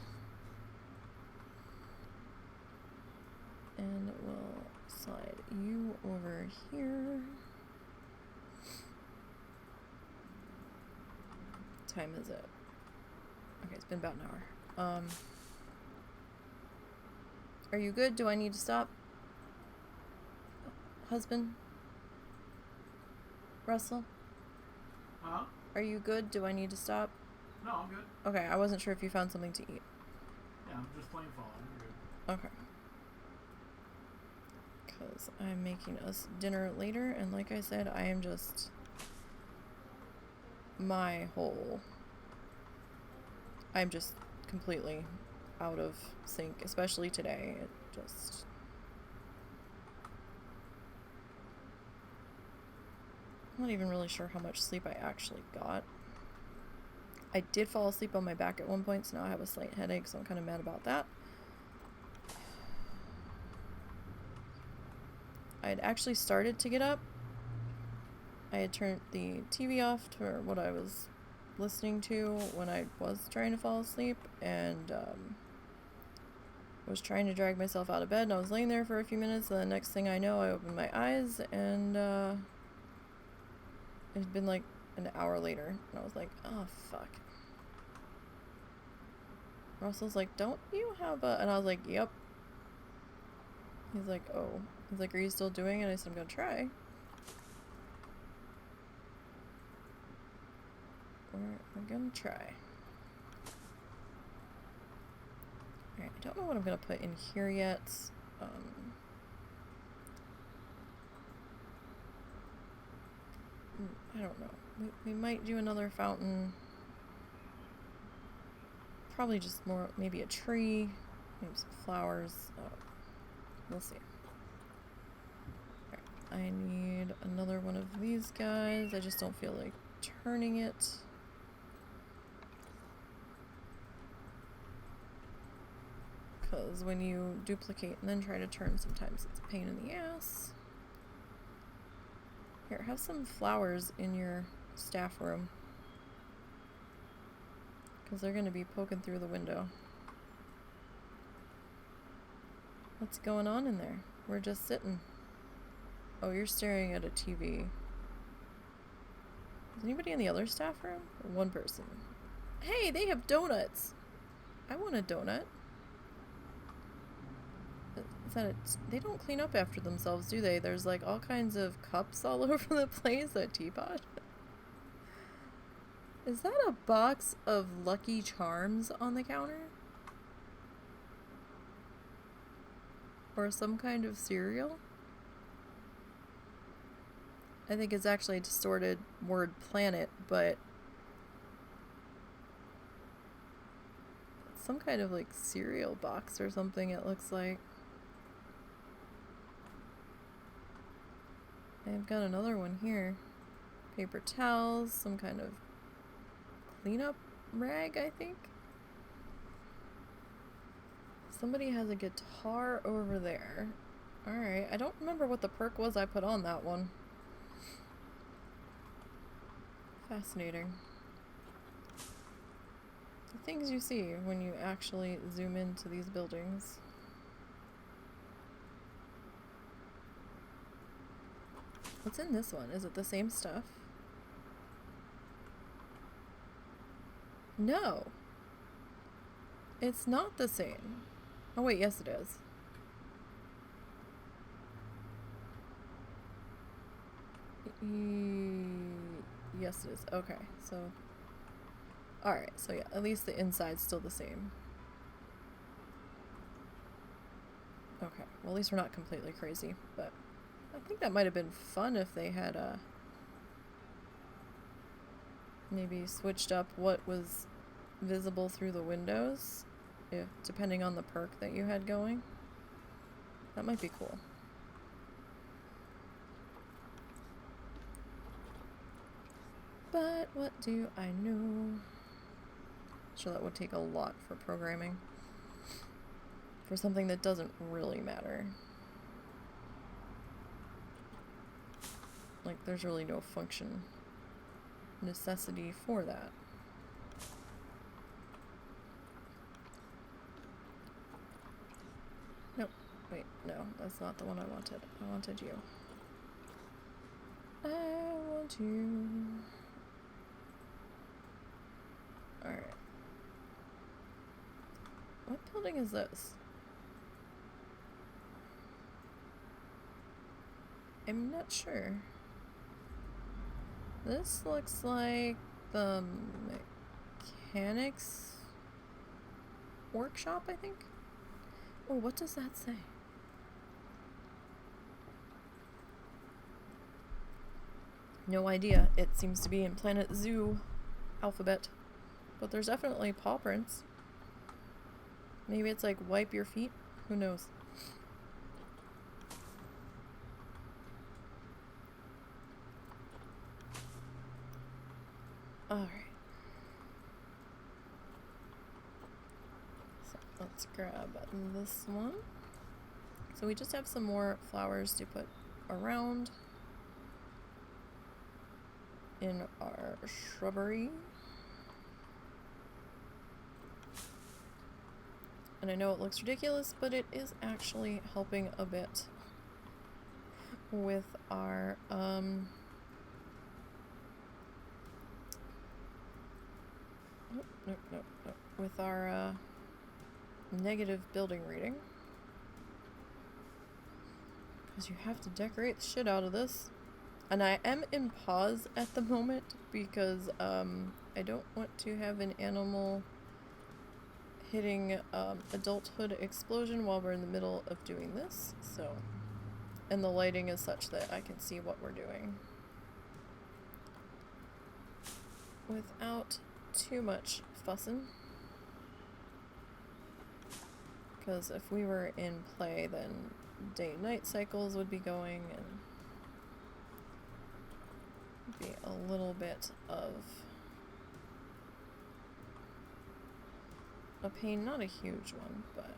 And we'll slide you over here. What time is it? Okay, it's been about an hour. Are you good? Do I need to stop? Husband? Russell? Huh? Are you good? Do I need to stop? No, I'm good. Okay, I wasn't sure if you found something to eat. Yeah, I'm just playing Fallout. You're good. Okay. Because I'm making us dinner later, and like I said, I am just... I'm just completely out of sync, especially today. It just... I'm not even really sure how much sleep I actually got. I did fall asleep on my back at one point, so now I have a slight headache, so I'm kind of mad about that. I had actually started to get up. I had turned the TV off for what I was listening to when I was trying to fall asleep, and was trying to drag myself out of bed, and I was laying there for a few minutes, and the next thing I know, I opened my eyes, and it had been like an hour later, and I was like, oh fuck. Russell's like, don't you have a... And I was like, yep. He's like, oh. He's like, are you still doing it? I said, I'm gonna try. We're gonna try. Alright, I don't know what I'm gonna put in here yet. I don't know. We might do another fountain. Probably just more, maybe a tree, maybe some flowers. We'll see. Alright, I need another one of these guys. I just don't feel like turning it. Because when you duplicate and then try to turn, sometimes it's a pain in the ass. Here, have some flowers in your staff room. Because they're going to be poking through the window. What's going on in there? We're just sitting. Oh, you're staring at a TV. Is anybody in the other staff room? One person. Hey, they have donuts! I want a donut. Is that they don't clean up after themselves, do they? There's like all kinds of cups all over the place. A teapot. Is that a box of Lucky Charms on the counter? Or some kind of cereal? I think it's actually a distorted word planet, but some kind of like cereal box or something it looks like. I've got another one here. Paper towels, some kind of cleanup rag, I think. Somebody has a guitar over there. Alright, I don't remember what the perk was I put on that one. Fascinating. The things you see when you actually zoom into these buildings. What's in this one? Is it the same stuff? No. It's not the same. Oh wait, yes it is. Yes it is. Okay, so... Alright, so yeah, at least the inside's still the same. Okay, well at least we're not completely crazy, but I think that might have been fun if they had maybe switched up what was visible through the windows, if, depending on the perk that you had going. That might be cool. But what do I know? Sure, that would take a lot for programming. For something that doesn't really matter. Like, there's really no function necessity for that. Nope. Wait, no, that's not the one I wanted. I wanted you. I want you. Alright. What building is this? I'm not sure. This looks like the mechanics workshop, I think? Oh, what does that say? No idea. It seems to be in Planet Zoo alphabet. But there's definitely paw prints. Maybe it's like wipe your feet? Who knows? Alright. So let's grab this one. So we just have some more flowers to put around in our shrubbery. And I know it looks ridiculous, but it is actually helping a bit with our, nope, nope, nope, nope. With our, negative building rating. Because you have to decorate the shit out of this. And I am in pause at the moment because, I don't want to have an animal hitting adulthood explosion while we're in the middle of doing this, so, and the lighting is such that I can see what we're doing without too much fussing, because if we were in play then day-night cycles would be going and be a little bit of a pain, not a huge one, but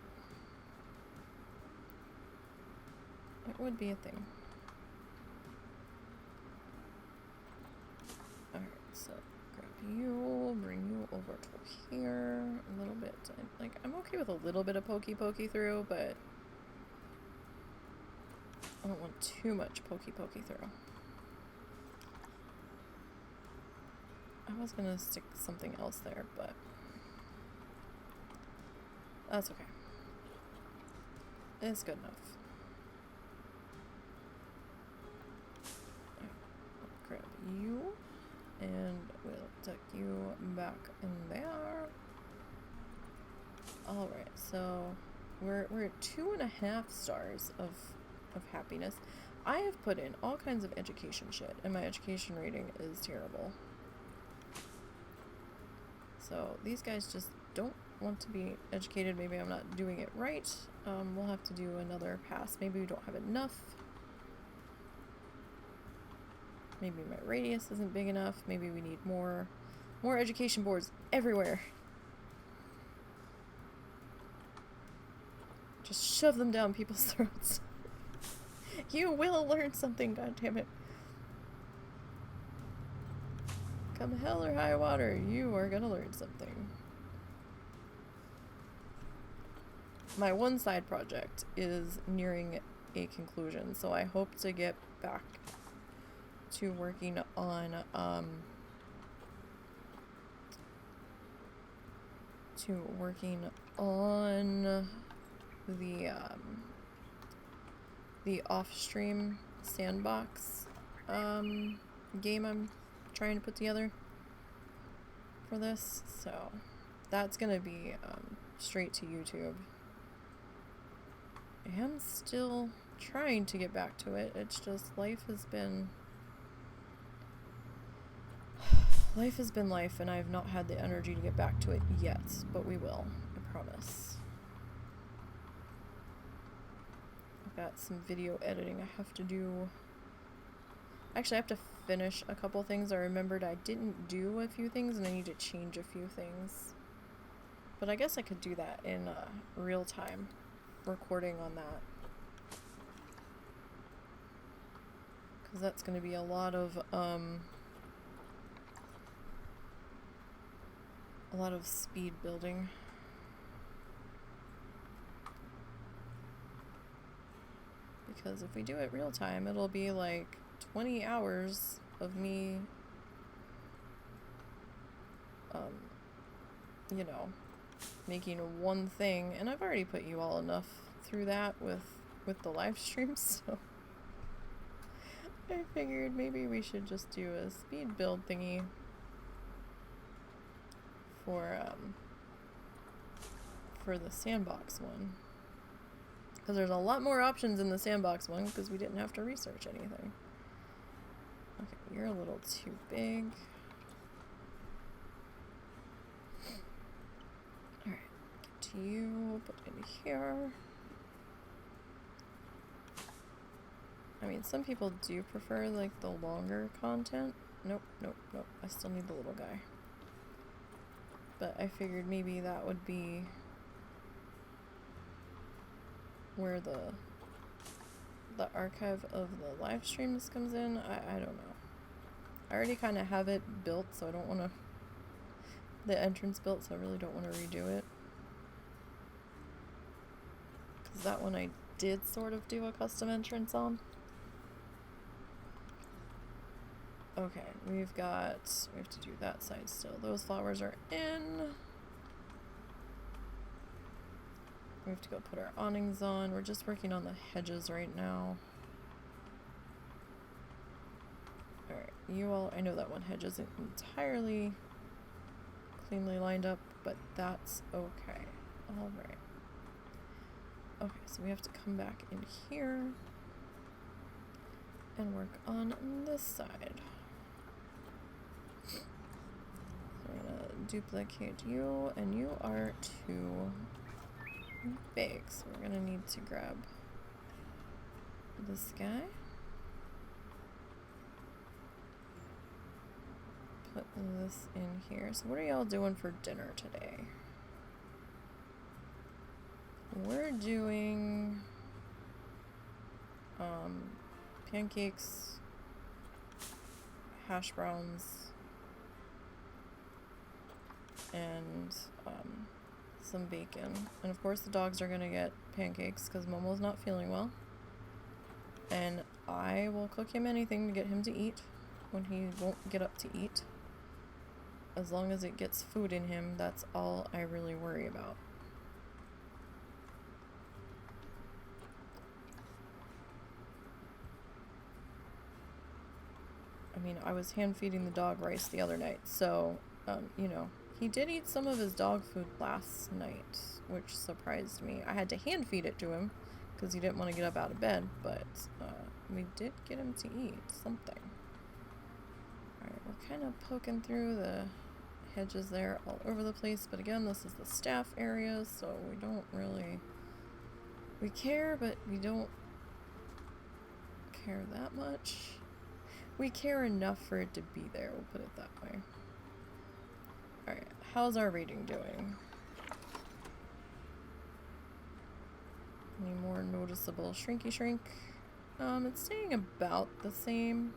it would be a thing. Alright, so grab you, bring you over to here a little bit. I'm okay with a little bit of pokey through, but I don't want too much pokey through. I was gonna stick something else there, but that's okay. It's good enough. Right, grab you, and we'll tuck you back in there. Alright, so we're at 2.5 stars of happiness. I have put in all kinds of education shit, and my education rating is terrible. So these guys just don't want to be educated. Maybe I'm not doing it right. We'll have to do another pass. Maybe we don't have enough. Maybe my radius isn't big enough. Maybe we need more education boards everywhere. Just shove them down people's throats. You will learn something, goddammit. Come hell or high water, you are gonna learn something. my one side project is nearing a conclusion, so I hope to get back to working on the off-stream sandbox game I'm trying to put together for this. So that's gonna be straight to YouTube. I am still trying to get back to it. It's just life has been life, and I've not had the energy to get back to it yet, but we will, I promise. I've got some video editing I have to do. Actually, I have to finish a couple things. I remembered I didn't do a few things, and I need to change a few things. But I guess I could do that in real time, recording on that. Because that's going to be a lot of speed building. Because if we do it real time, it'll be like 20 hours of me, you know, making one thing, and I've already put you all enough through that with the live streams, so I figured maybe we should just do a speed build thingy for the sandbox one, because there's a lot more options in the sandbox one because we didn't have to research anything. Okay, you're a little too big. Alright, get to you, put it in here. I mean, some people do prefer, like, the longer content. Nope, nope, nope. I still need the little guy. But I figured maybe that would be where the archive of the live streams comes in. I don't know. I already kind of have it built, so I don't want to... the entrance built, so I really don't want to redo it. Because that one I did sort of do a custom entrance on. Okay, we have to do that side still. Those flowers are in. We have to go put our awnings on. We're just working on the hedges right now. Alright, you all, I know that one hedge isn't entirely cleanly lined up, but that's okay. Alright. Okay, so we have to come back in here and work on this side. So we're gonna duplicate you, and you are too big, so we're gonna need to grab this guy. Put this in here. So what are y'all doing for dinner today? We're doing pancakes, hash browns, and some bacon. And of course the dogs are gonna get pancakes because Momo's not feeling well. And I will cook him anything to get him to eat when he won't get up to eat. As long as it gets food in him, that's all I really worry about. I mean, I was hand feeding the dog rice the other night, so, you know, he did eat some of his dog food last night, which surprised me. I had to hand feed it to him because he didn't want to get up out of bed, but we did get him to eat something. Alright, we're kind of poking through the hedges there all over the place, but again, this is the staff area, so we don't really... we care, but we don't care that much. We care enough for it to be there, we'll put it that way. Alright, how's our rating doing? Any more noticeable shrinky shrink? It's staying about the same.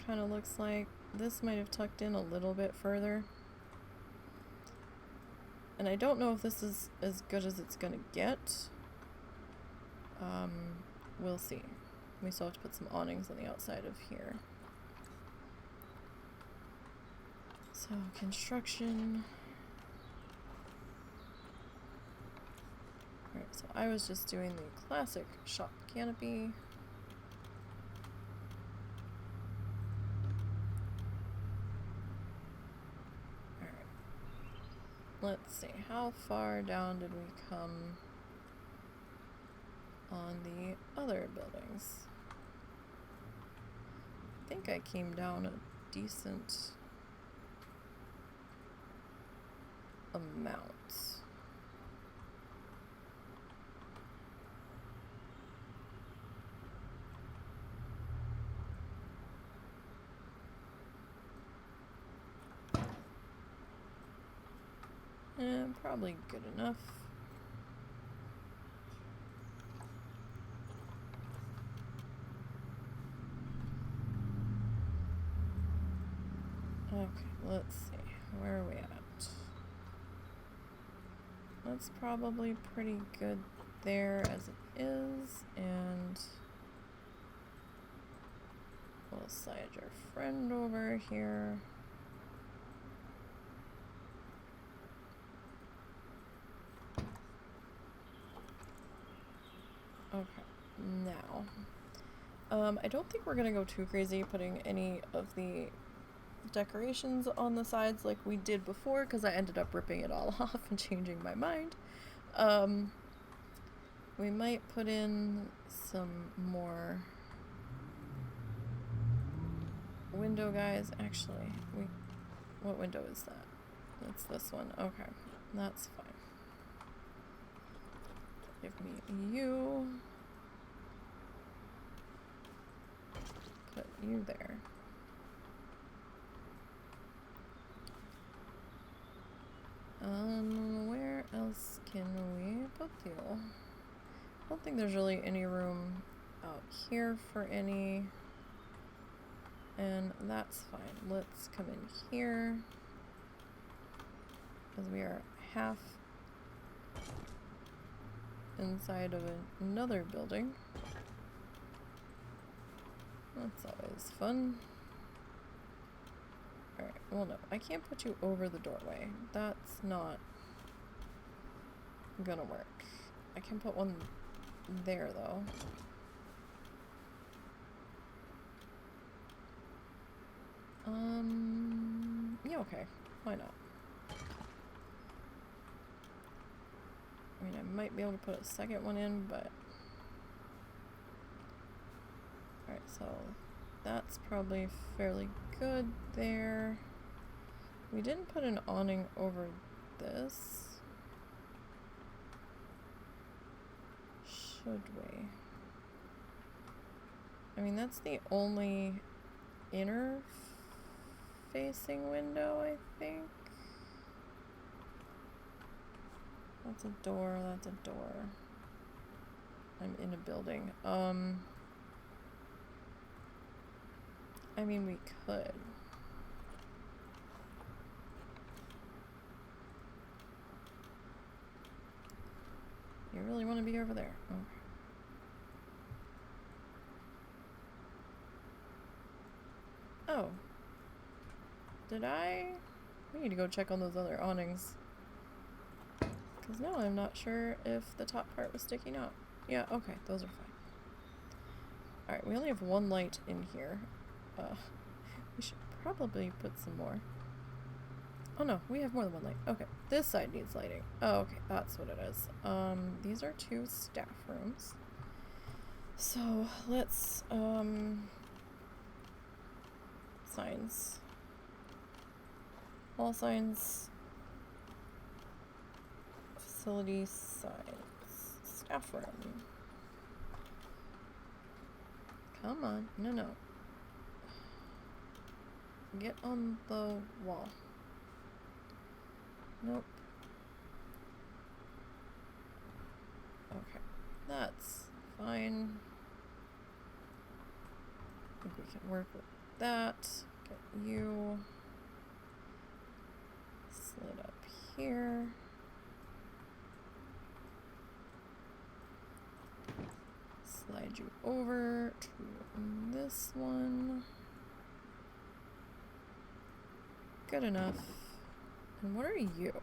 Kind of looks like this might have tucked in a little bit further. And I don't know if this is as good as it's gonna get. We'll see. We still have to put some awnings on the outside of here. So, construction. Alright, so I was just doing the classic shop canopy. Alright. Let's see, how far down did we come on the other buildings? I think I came down a decent amount. Probably good enough. Okay, let's see. Where are we at? That's probably pretty good there as it is, and we'll slide your friend over here. Okay, now, I don't think we're gonna go too crazy putting any of the decorations on the sides like we did before, because I ended up ripping it all off and changing my mind. We might put in some more window guys. Actually, what window is that? That's this one. Okay, that's fine. Give me you. Put you there. Where else can we put you? I don't think there's really any room out here for any. And that's fine. Let's come in here, because we are half inside of another building. That's always fun. Alright, well no, I can't put you over the doorway. That's not gonna work. I can put one there though. Yeah, okay. Why not? I mean, I might be able to put a second one in, but... Alright, so that's probably fairly good there. We didn't put an awning over this. Should we? I mean, that's the only inner facing window, I think. That's a door, that's a door. I'm in a building. I mean, we could. You really want to be over there? Okay. Oh. Did I? We need to go check on those other awnings. Because now I'm not sure if the top part was sticking out. Yeah, okay, those are fine. Alright, we only have one light in here. We should probably put some more. Oh no, we have more than one light. Okay, this side needs lighting. Oh, okay, that's what it is. These are 2 staff rooms. So, let's, signs. All signs. Facility signs. Staff room. Come on. No, no. Get on the wall. Nope. Okay. That's fine. I think we can work with that. Get you slid up here. Slide you over to this one. Good enough. And what are you?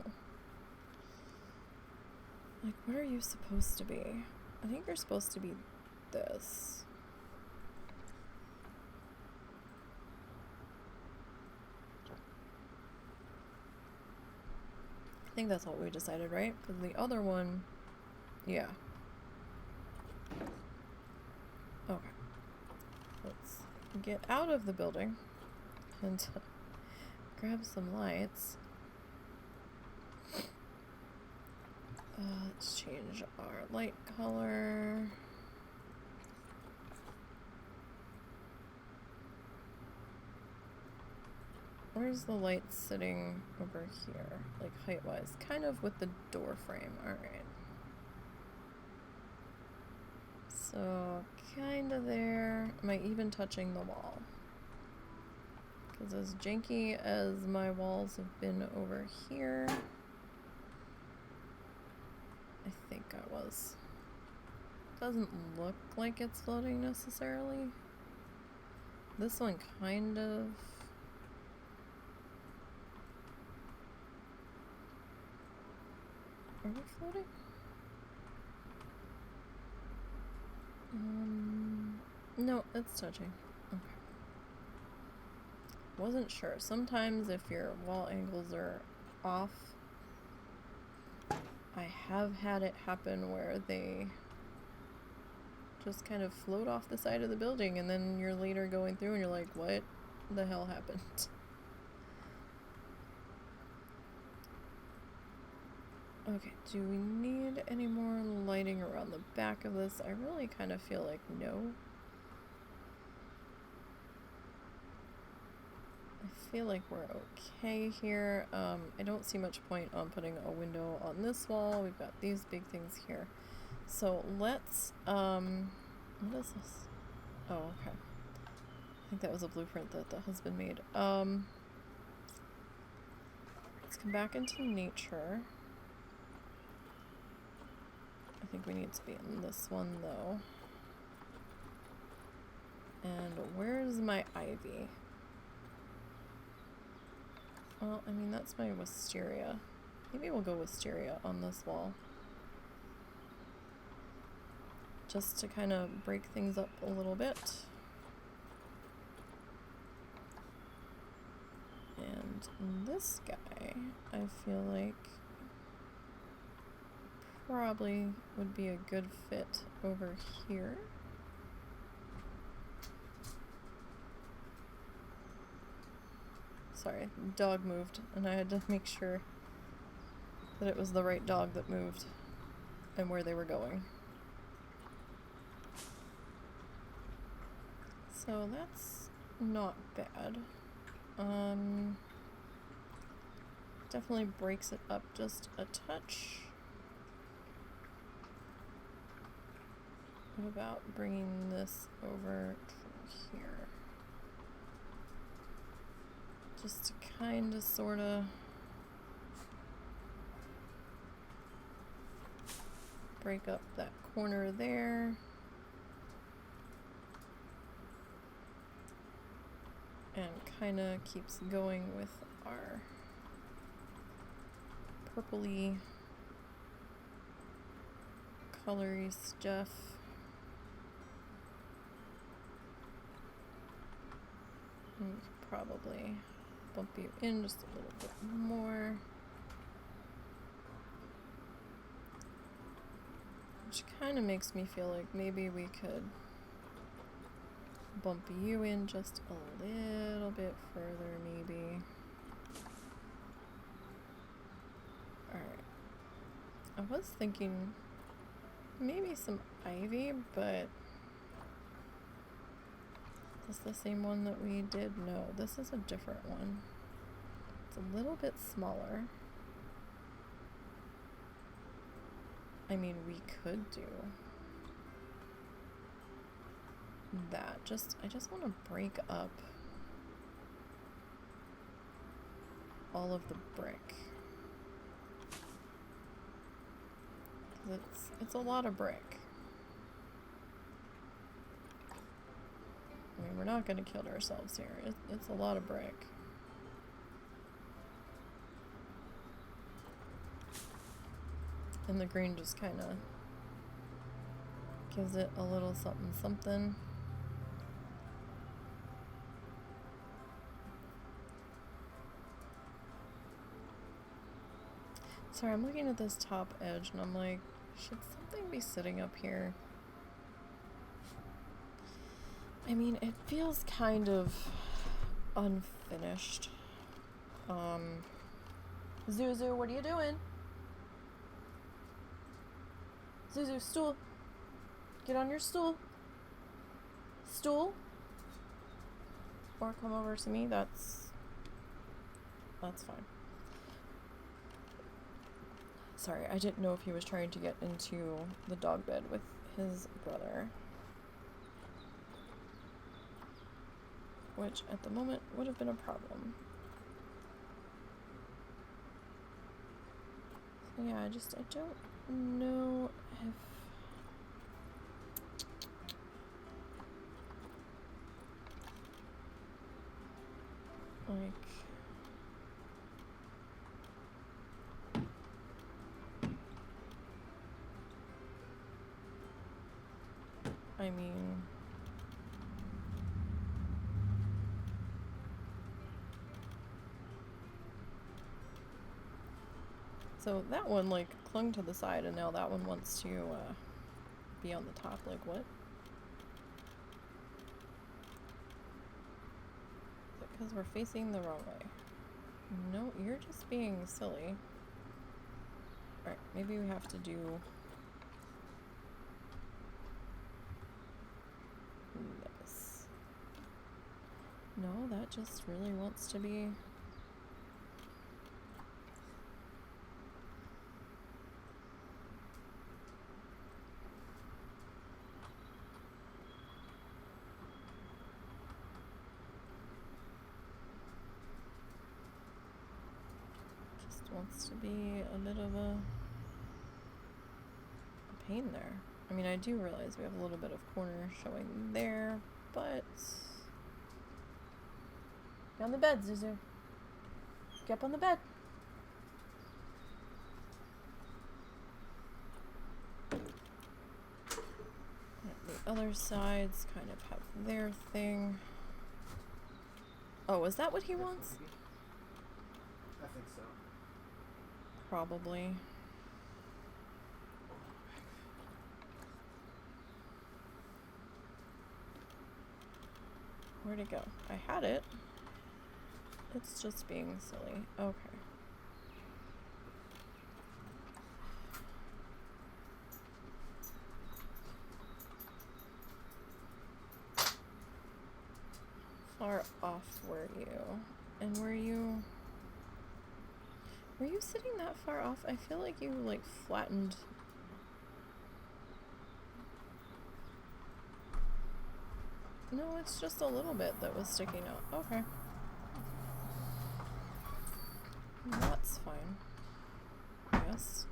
Like, what are you supposed to be? I think you're supposed to be this. I think that's what we decided, right? Because the other one, yeah. Okay. Let's get out of the building and grab some lights. Let's change our light color. Where's the light sitting over here? Like height-wise? Kind of with the door frame. Alright. So, kinda there. Am I even touching the wall? Because as janky as my walls have been over here, I think I was. Doesn't look like it's floating necessarily. This one kind of. Are we floating? No, it's touching. Okay. Wasn't sure. Sometimes if your wall angles are off, I have had it happen where they just kind of float off the side of the building and then you're later going through and you're like, what the hell happened? Okay, do we need any more lighting around the back of this? I really kind of feel like no. I feel like we're okay here. I don't see much point on putting a window on this wall. We've got these big things here. So let's, what is this? Oh, okay. I think that was a blueprint that the husband made. Let's come back into nature. I think we need to be in this one, though. And where's my ivy? Well, I mean, that's my wisteria. Maybe we'll go wisteria on this wall. Just to kind of break things up a little bit. And this guy, I feel like probably would be a good fit over here. Sorry, dog moved, and I had to make sure that it was the right dog that moved and where they were going. So that's not bad. Definitely breaks it up just a touch. What about bringing this over to here? Just to kind of, sort of break up that corner there. And kind of keeps going with our purpley, colory stuff. And we could probably bump you in just a little bit more. Which kind of makes me feel like maybe we could bump you in just a little bit further, maybe. Alright. I was thinking maybe some ivy, but is this the same one that we did? No, this is a different one. It's a little bit smaller. I mean, we could do that. I just want to break up all of the brick. It's a lot of brick. we're not gonna kill ourselves here. It's a lot of brick. And the green just kind of gives it a little something something. Sorry, I'm looking at this top edge and I'm like, should something be sitting up here? I mean, it feels kind of unfinished. Zuzu, what are you doing? Zuzu, stool. Get on your stool. Stool. Or come over to me, that's fine. Sorry, I didn't know if he was trying to get into the dog bed with his brother. Which, at the moment, would have been a problem. So yeah, I don't know if... like... I mean... So that one, like, clung to the side, and now that one wants to, be on the top. Like, what? Is it because we're facing the wrong way? No, you're just being silly. Alright, maybe we have to do... this. No, that just really wants to be... wants to be a bit of a pain there. I mean, I do realize we have a little bit of corner showing there, but... Get on the bed, Zuzu. Get up on the bed. The other sides kind of have their thing. Oh, is that what he wants? I think so. Probably. Where'd it go? I had it. It's just being silly. Okay. Far off were you? And were you sitting that far off? I feel like you, like, flattened. No, it's just a little bit that was sticking out. Okay. That's fine. Yes.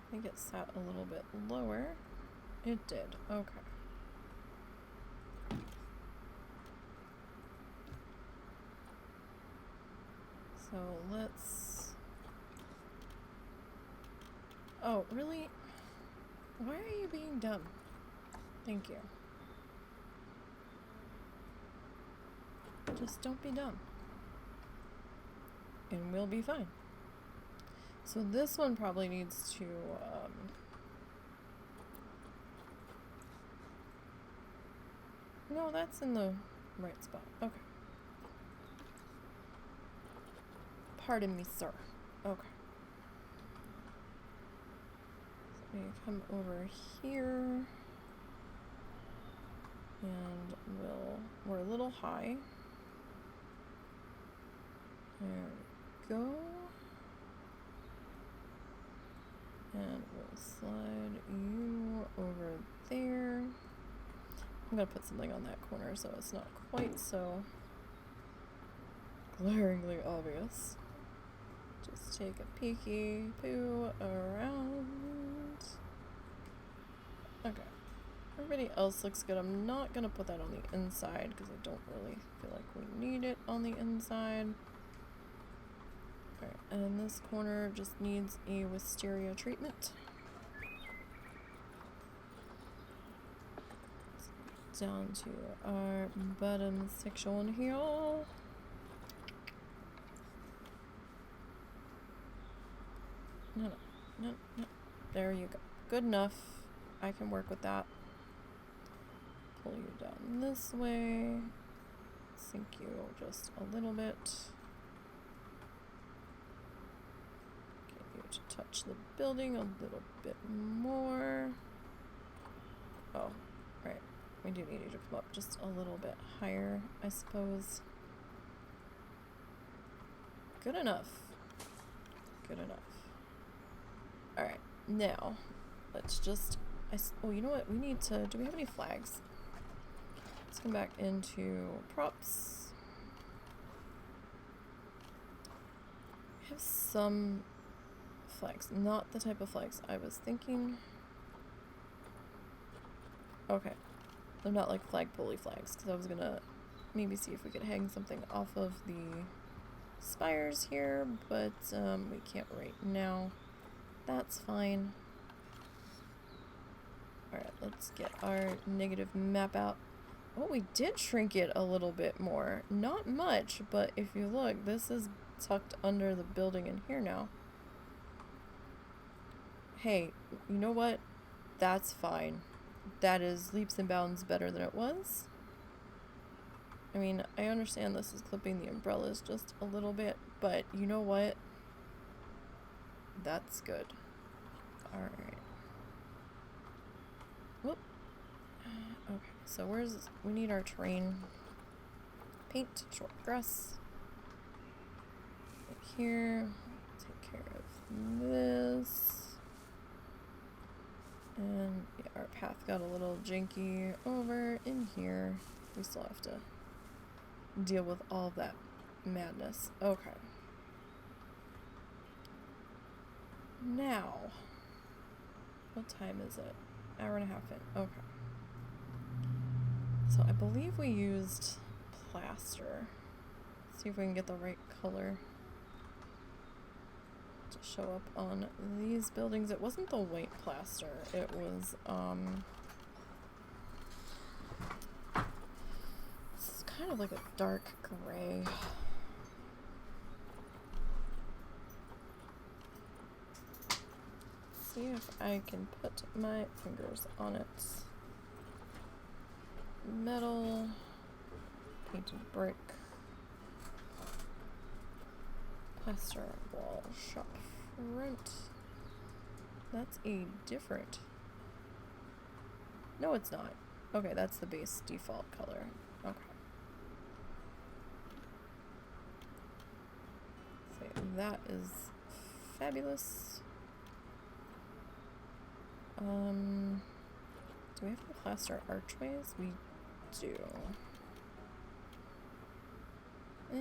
I think it sat a little bit lower. It did. Okay. So let's... Oh, really? Why are you being dumb? Thank you. Just don't be dumb. And we'll be fine. So this one probably needs to, no, that's in the right spot. Okay. Pardon me, sir. Okay. So we come over here. And we're a little high. There we go. And we'll slide you over there. I'm gonna put something on that corner so it's not quite so glaringly obvious. Let's take a peeky poo around. Okay. Everybody else looks good. I'm not gonna put that on the inside because I don't really feel like we need it on the inside. Alright, and this corner just needs a wisteria treatment. Down to our bottom section here. No. There you go. Good enough. I can work with that. Pull you down this way. Sink you just a little bit. Get you to touch the building a little bit more. Oh, right. We do need you to come up just a little bit higher, I suppose. Good enough. Good enough. Alright, now, let's just... oh, you know what? We need to... Do we have any flags? Let's come back into props. We have some flags. Not the type of flags I was thinking. Okay. They're not like flag pulley flags, because I was gonna maybe see if we could hang something off of the spires here, but we can't right now. That's fine. Alright, let's get our negative map out. Oh, we did shrink it a little bit more. Not much, but if you look, this is tucked under the building in here now. Hey, you know what? That's fine. That is leaps and bounds better than it was. I mean, I understand this is clipping the umbrellas just a little bit, but you know what? That's good. Alright. Whoop. Okay, so we need our terrain. Paint, short grass. Right here. Take care of this. And yeah, our path got a little janky over in here. We still have to deal with all that madness. Okay. Now, what time is it? Hour and a half in. Okay. So I believe we used plaster. Let's see if we can get the right color to show up on these buildings. It wasn't the white plaster. It was, it's kind of like a dark gray. See if I can put my fingers on it. Metal, painted brick, plaster wall, shop front. That's a different... No, it's not. Okay, that's the base default color. Okay. So that is fabulous. Do we have to plaster archways? We do. We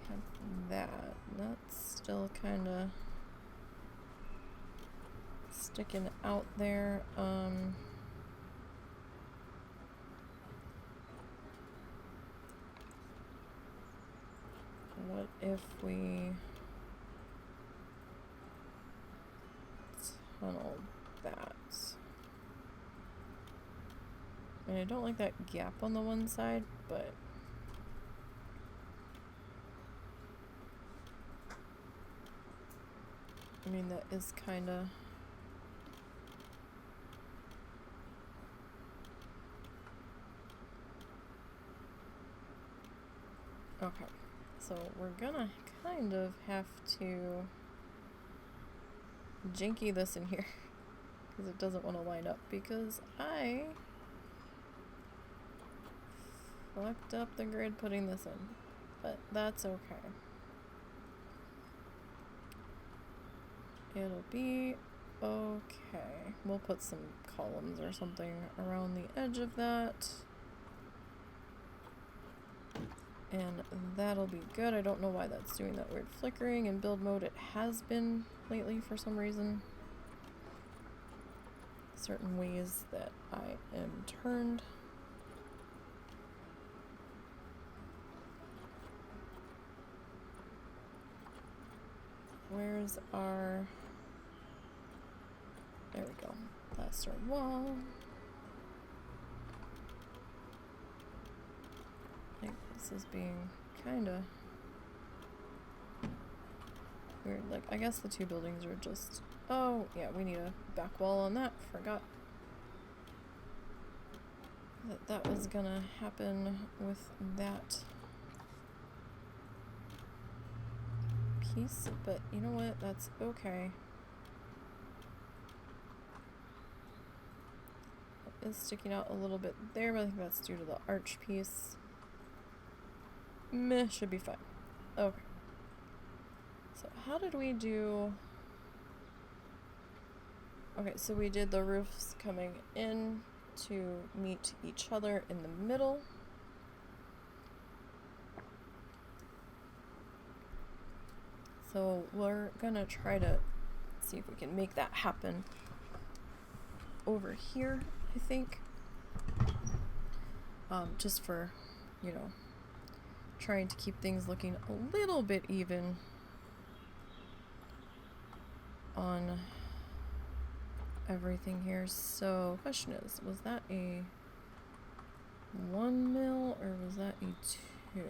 have that. That's still kind of sticking out there. What if we tunnel that? I mean, I don't like that gap on the one side, but I mean, that is kind of... Okay, so we're gonna kind of have to janky this in here because it doesn't want to line up, because I fucked up the grid putting this in, but that's okay. It'll be okay. We'll put some columns or something around the edge of that. And that'll be good. I don't know why that's doing that weird flickering. In build mode it has been lately for some reason. Certain ways that I am turned. Where's our... There we go. That's our wall. I think this is being kinda weird. Like, I guess the two buildings are just... Oh, yeah, we need a back wall on that. Forgot that was gonna happen with that piece, but you know what? That's okay. It is sticking out a little bit there, but I think that's due to the arch piece. Meh, should be fine. Okay. So how did we do... Okay, so we did the roofs coming in to meet each other in the middle. So we're gonna try to see if we can make that happen over here, I think. Just for, you know, trying to keep things looking a little bit even on everything here. So question is, was that a 1 mil or was that a 2?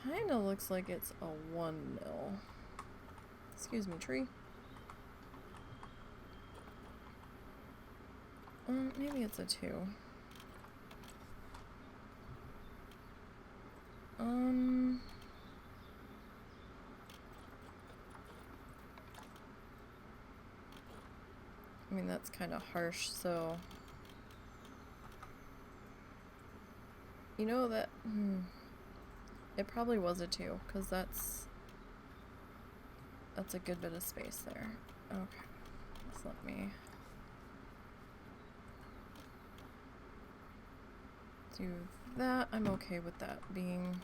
Kinda looks like it's a 1 mil. Excuse me, tree. Maybe it's a 2. I mean, that's kind of harsh, so... You know that... It probably was a 2, because that's a good bit of space there. Okay. Just let me... do that. I'm okay with that being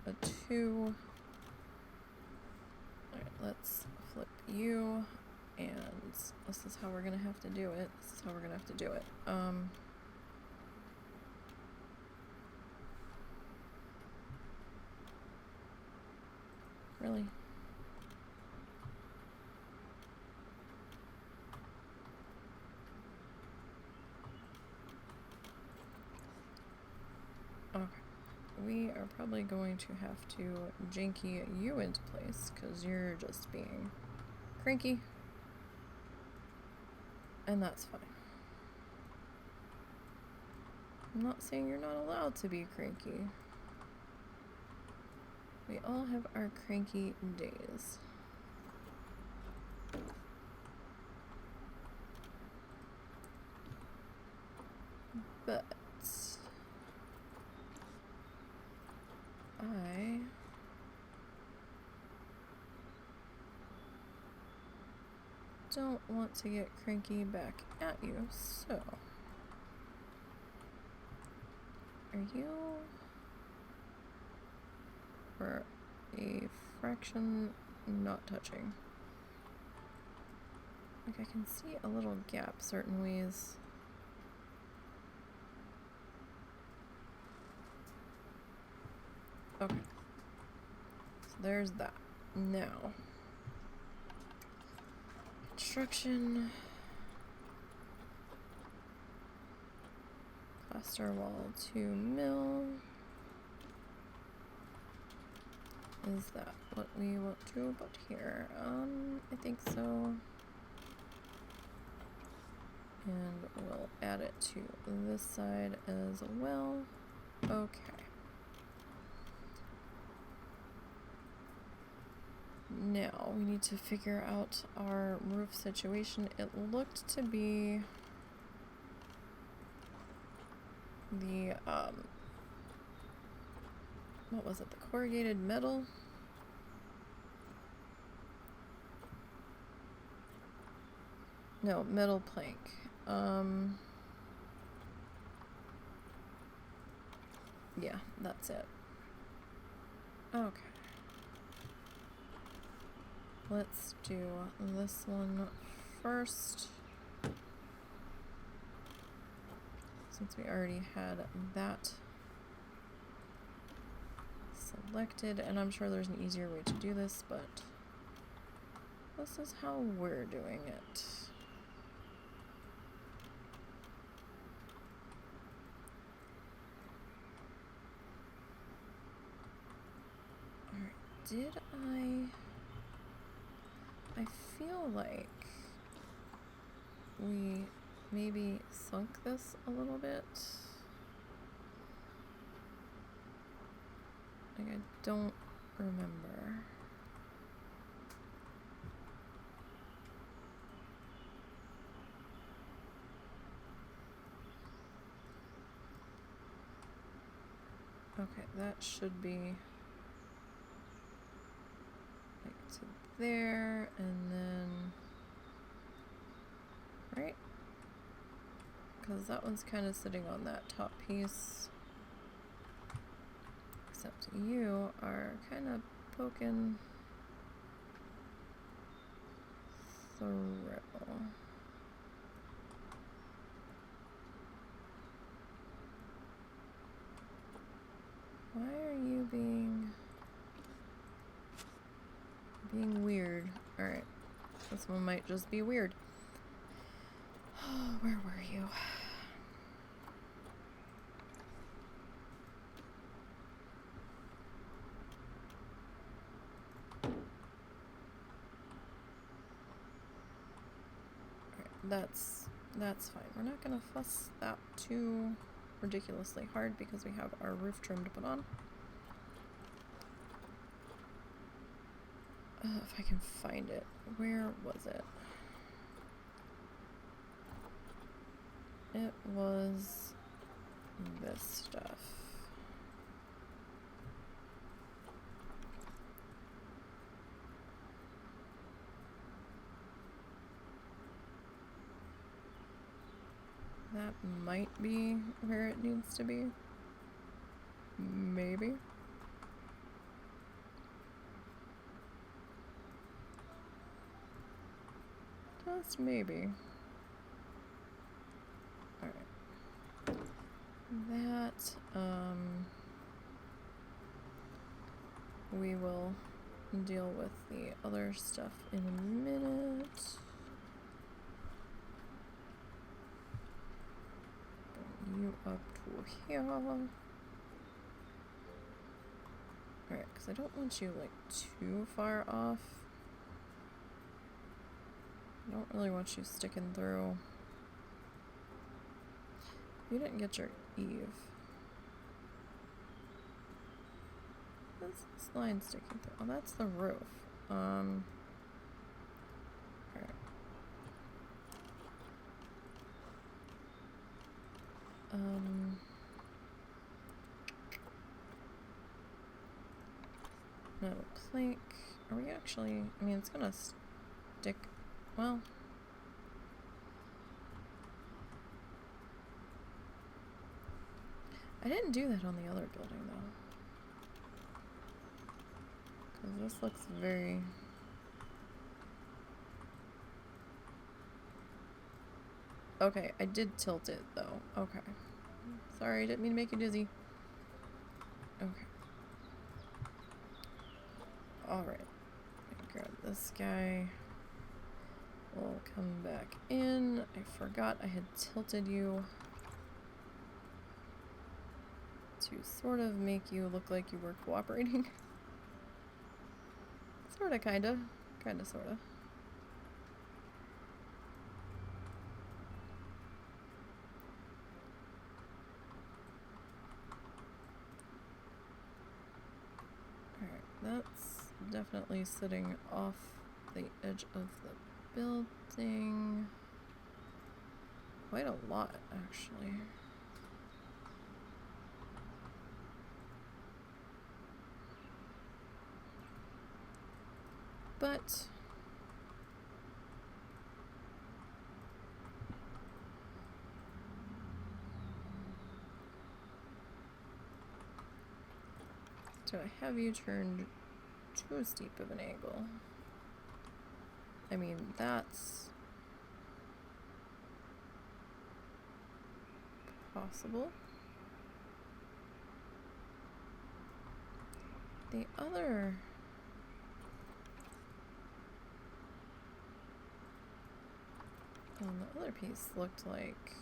a 2. Alright, let's flip you, and this is how we're gonna have to do it. This is how we're gonna have to do it. Really? Okay. We are probably going to have to janky you into place because you're just being cranky. And that's fine. I'm not saying you're not allowed to be cranky. We all have our cranky days. But I don't want to get cranky back at you, so are you for a fraction not touching? Like, I can see a little gap certain ways. Okay. So there's that. Now, construction. Plaster wall 2 mil. Is that what we want to put here? I think so. And we'll add it to this side as well. Okay. Now we need to figure out our roof situation. It looked to be the what was it? The corrugated metal? No, metal plank. Yeah, that's it. Okay. Let's do this one first. Since we already had that selected, and I'm sure there's an easier way to do this, but this is how we're doing it. Alright, did I feel like we maybe sunk this a little bit. Like, I don't remember. Okay, that should be like to there, and then, right? Because that one's kind of sitting on that top piece. Except you are kind of poking through. Why are you being weird? Alright. This one might just be weird. Where were you? Alright, that's fine. We're not gonna fuss that too ridiculously hard because we have our roof trim to put on. If I can find it. Where was it? It was this stuff. That might be where it needs to be. Maybe. Just maybe. Alright. That, we will deal with the other stuff in a minute. Bring you up to here. Alright, because I don't want you, like, too far off. I don't really want you sticking through. You didn't get your eave. What's this line sticking through? Oh, that's the roof. Alright. No, plank. Are we actually... I mean, it's gonna stick... Well... I didn't do that on the other building, though. Because this looks very... Okay, I did tilt it, though. Okay. Sorry, didn't mean to make you dizzy. Okay. Alright. Grab this guy. We'll come back in. I forgot I had tilted you to sort of make you look like you were cooperating. Sorta, kinda. Kinda, sorta. Alright, that's definitely sitting off the edge of the building. Quite a lot, actually. But Do I have you turned too steep of an angle? I mean, that's possible. The other... the other piece looked like...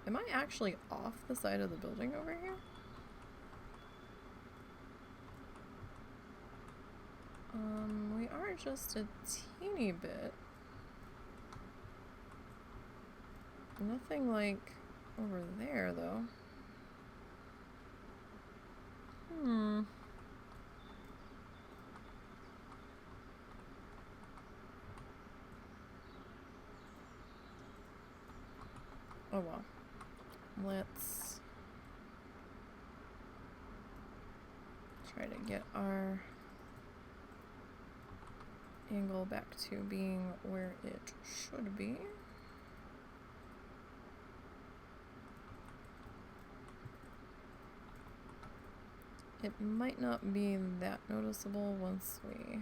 Am I actually off the side of the building over here? We are just a teeny bit. Nothing like over there, though. Oh well. Let's try to get our angle back to being where it should be. It might not be that noticeable once we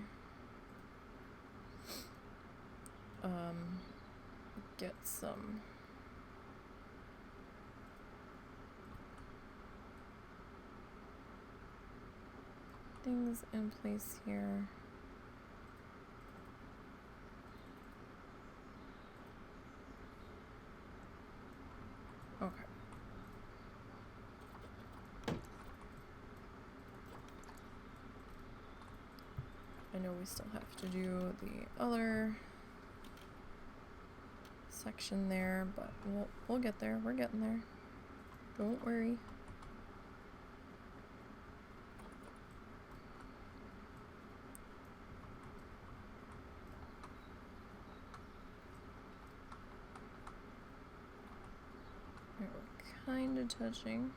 get some things in place here. Okay. I know we still have to do the other section there, but we'll get there. We're getting there. Don't worry. We're kind of touching.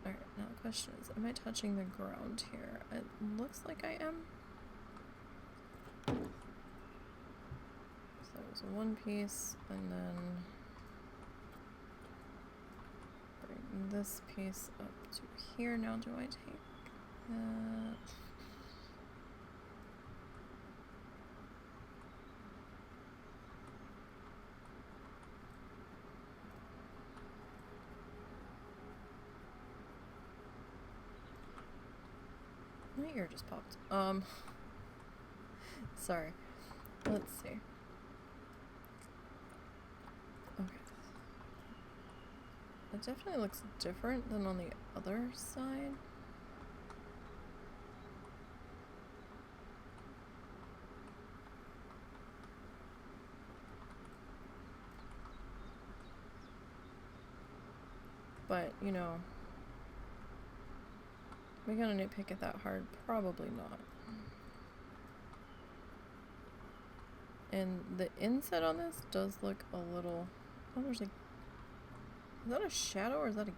Alright, now the question is, am I touching the ground here? It looks like I am. So that was one piece, and then bring this piece up to here. Now do I take that? My ear just popped. Sorry. Let's see. Okay. It definitely looks different than on the other side. But, you know, we gonna nitpick it that hard? Probably not. And the inset on this does look a little... Oh, there's a... Is that a shadow or is that a...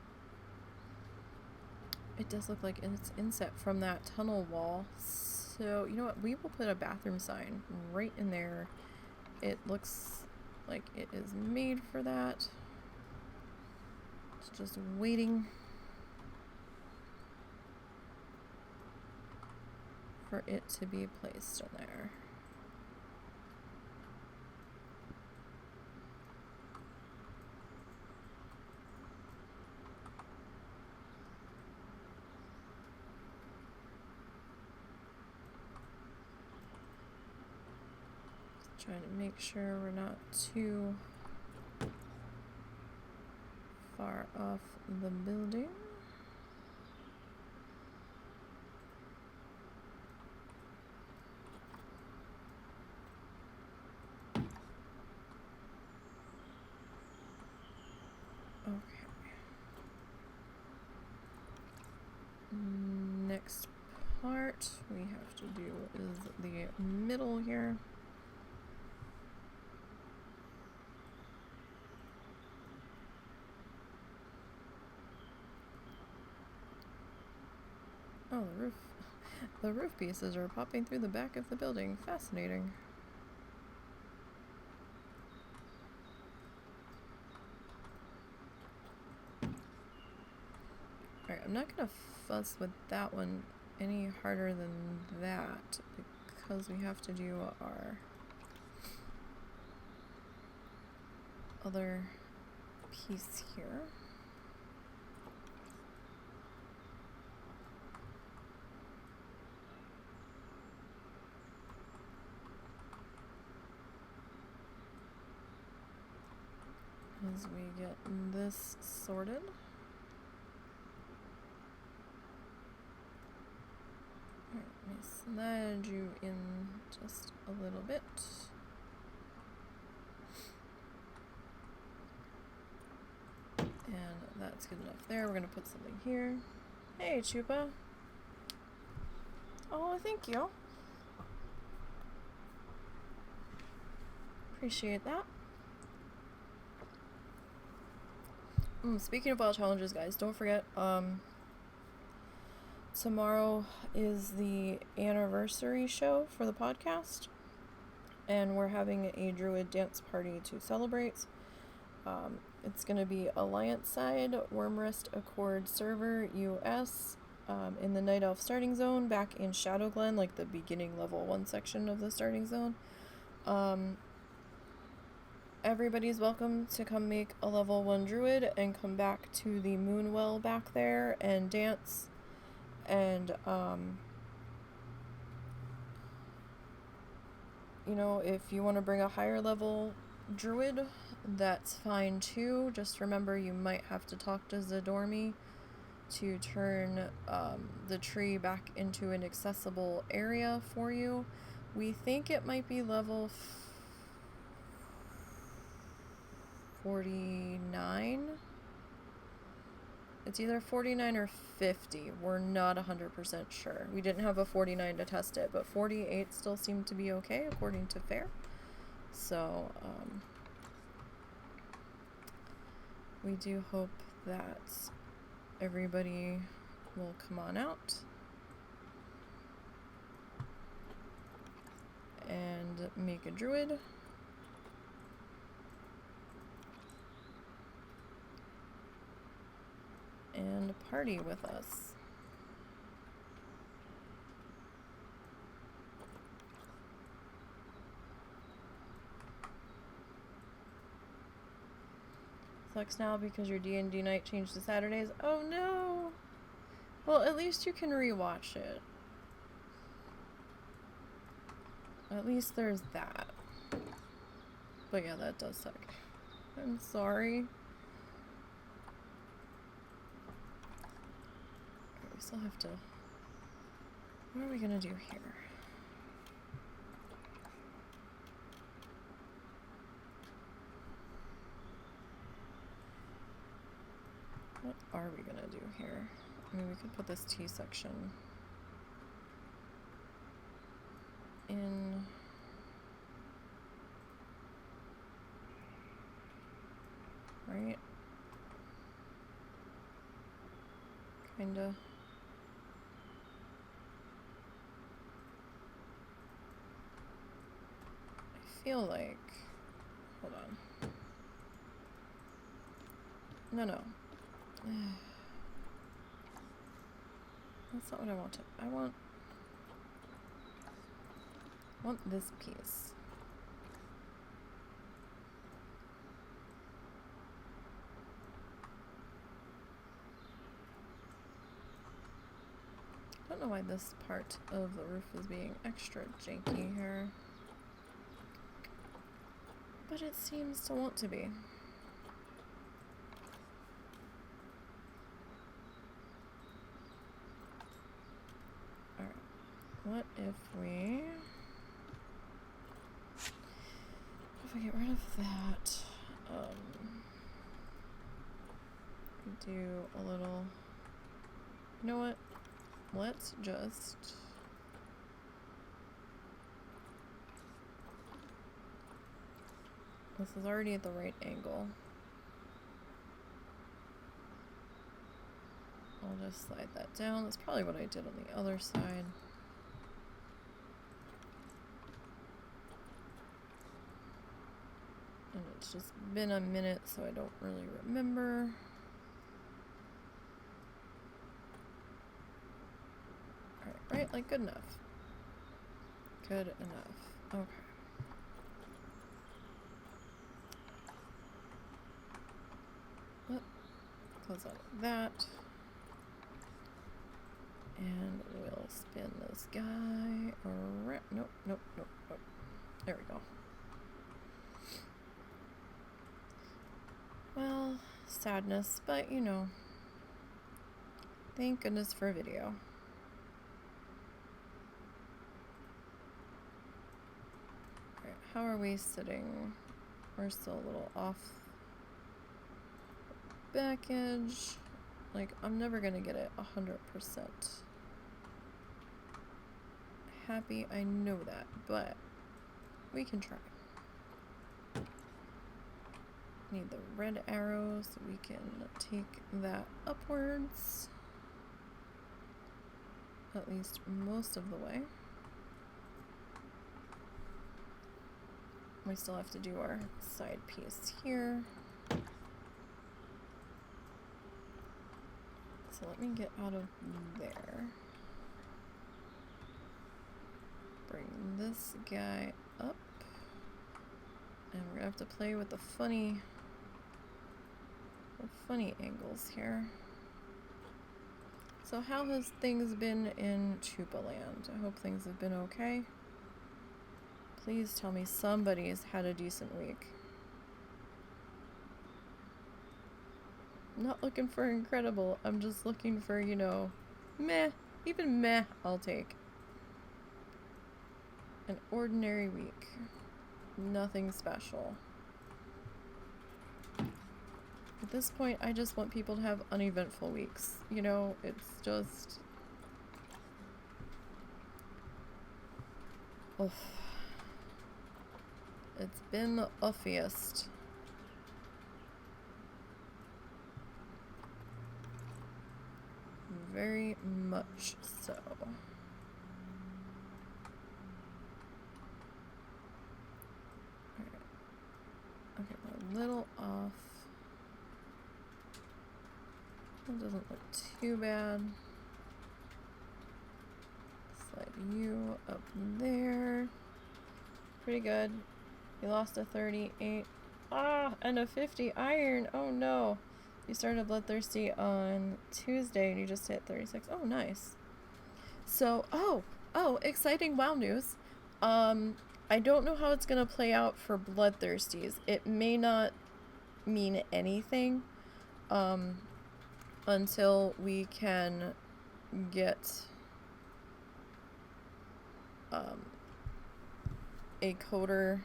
It does look like it's inset from that tunnel wall. So, you know what? We will put a bathroom sign right in there. It looks like it is made for that. It's just waiting for it to be placed in there. Just trying to make sure we're not too far off the building. Next part we have to do is the middle here. Oh, the roof. The roof pieces are popping through the back of the building. Fascinating. Alright, I'm not gonna fuss with that one any harder than that because we have to do our other piece here. As we get this sorted. Alright, let me slide you in just a little bit. And that's good enough there. We're gonna put something here. Hey, Chupa. Oh, thank you. Appreciate that. Speaking of wild challenges, guys, don't forget, tomorrow is the anniversary show for the podcast, and we're having a druid dance party to celebrate. It's going to be Alliance side, Wormrest Accord server, US, in the Night Elf starting zone, back in Shadow Glen, like the beginning level 1 section of the starting zone. Everybody's welcome to come make a level 1 druid and come back to the Moonwell back there and dance. And, you know, if you want to bring a higher level druid, that's fine too. Just remember you might have to talk to Zadormi to turn the tree back into an accessible area for you. We think it might be level 49. It's either 49 or 50. We're not 100% sure. We didn't have a 49 to test it, but 48 still seemed to be okay according to Fair. So, we do hope that everybody will come on out and make a druid. And party with us. Sucks now because your D&D night changed to Saturdays. Oh no! Well, at least you can rewatch it. At least there's that. But yeah, that does suck. I'm sorry. We still have to... What are we gonna do here? What are we gonna do here? I mean, we could put this T section in... Right? Kinda. I feel like... Hold on. No. That's not what I wanted. I want this piece. I don't know why this part of the roof is being extra janky here. But it seems to want to be. Alright. What if we get rid of that? Do a little... You know what? Let's just... This is already at the right angle. I'll just slide that down. That's probably what I did on the other side. And it's just been a minute, so I don't really remember. Alright, right? Like, good enough. Good enough. Okay. Well, close out of that. And we'll spin this guy around. Nope, nope, nope, nope. There we go. Well, sadness, but you know. Thank goodness for video. Alright, how are we sitting? We're still a little off. Back edge. Like, I'm never gonna get it 100%. Happy, I know that, but we can try. Need the red arrow so we can take that upwards. At least most of the way. We still have to do our side piece here. So let me get out of there. Bring this guy up. And we're gonna have to play with the funny angles here. So how has things been in Chupaland? I hope things have been okay. Please tell me somebody's had a decent week. I'm not looking for incredible. I'm just looking for, you know, meh. Even meh, I'll take. An ordinary week. Nothing special. At this point, I just want people to have uneventful weeks. You know, it's just... Oof. It's been the uffiest. Very much so. Alright. Okay, we're a little off. That doesn't look too bad. Slide you up there. Pretty good. You lost a 38. Ah, and a 50 iron. Oh no. You started Bloodthirsty on Tuesday and you just hit 36. Oh, nice. So, oh, exciting WoW news. I don't know how it's gonna play out for Bloodthirsties. It may not mean anything, until we can get, a coder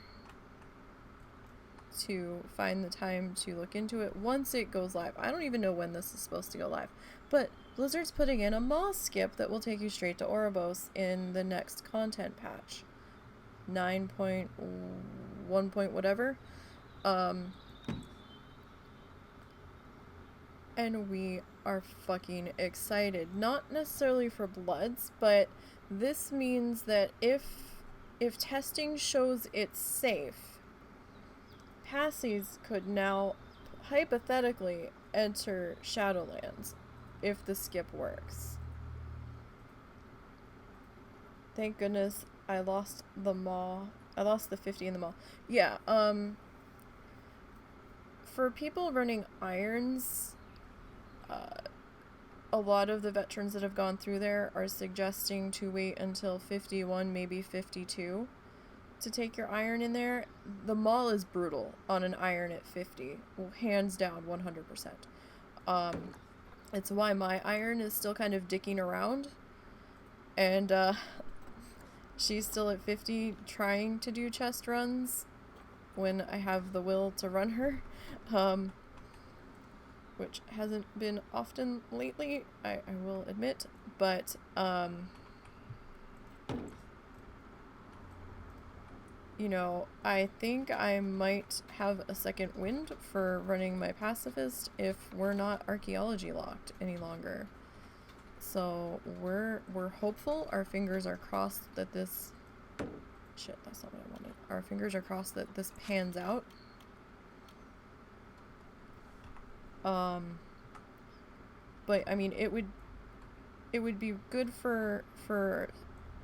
to find the time to look into it once it goes live. I don't even know when this is supposed to go live, but Blizzard's putting in a mall skip that will take you straight to Ouroboros in the next content patch. 9.1 point whatever. And we are fucking excited. Not necessarily for Bloods, but this means that if testing shows it's safe, Passies could now hypothetically enter Shadowlands if the skip works. Thank goodness I lost the mall. I lost the 50 in the mall. Yeah, for people running irons, a lot of the veterans that have gone through there are suggesting to wait until 51, maybe 52 to take your iron in there. The mall is brutal on an iron at 50. Well, hands down, 100%. It's why my iron is still kind of dicking around. And, she's still at 50 trying to do chest runs when I have the will to run her. Which hasn't been often lately, I will admit. But, you know, I think I might have a second wind for running my pacifist if we're not archaeology locked any longer. So we're hopeful. Our fingers are crossed that this... Shit, that's not what I wanted. Our fingers are crossed that this pans out. But I mean, it would be good for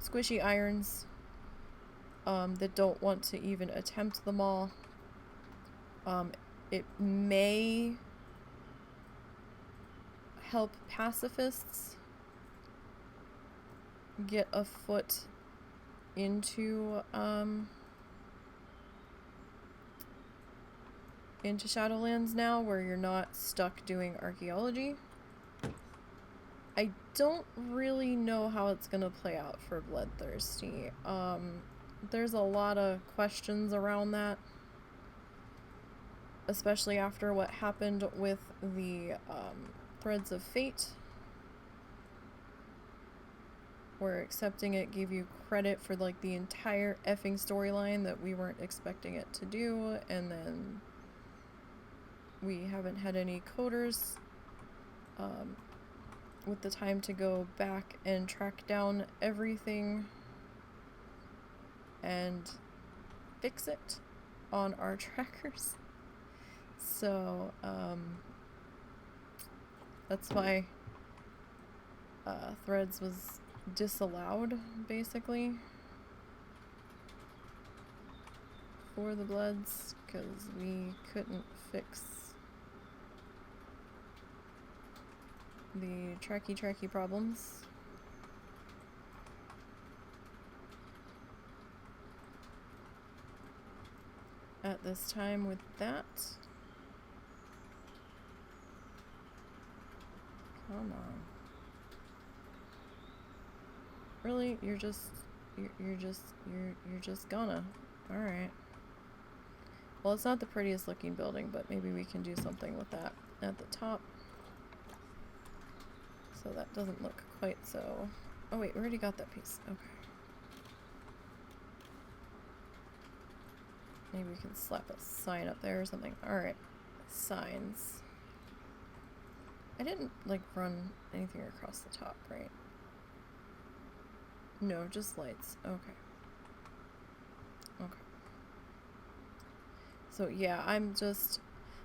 squishy irons that don't want to even attempt the mall. It may help pacifists get a foot into Shadowlands now, where you're not stuck doing archaeology. I don't really know how it's gonna play out for Bloodthirsty. There's a lot of questions around that, especially after what happened with the Threads of Fate, where accepting it gave you credit for like the entire effing storyline that we weren't expecting it to do, and then we haven't had any coders with the time to go back and track down everything and fix it on our trackers. So that's why Threads was disallowed, basically, for the Bloods, because we couldn't fix the tracky problems. At this time with that. Come on. Really? You're just gonna. Alright. Well, it's not the prettiest looking building, but maybe we can do something with that at the top. So that doesn't look quite so... Oh wait, we already got that piece. Okay. Maybe we can slap a sign up there or something. Alright. Signs. I didn't, like, run anything across the top, right? No, just lights. Okay. Okay. So yeah, I'm just...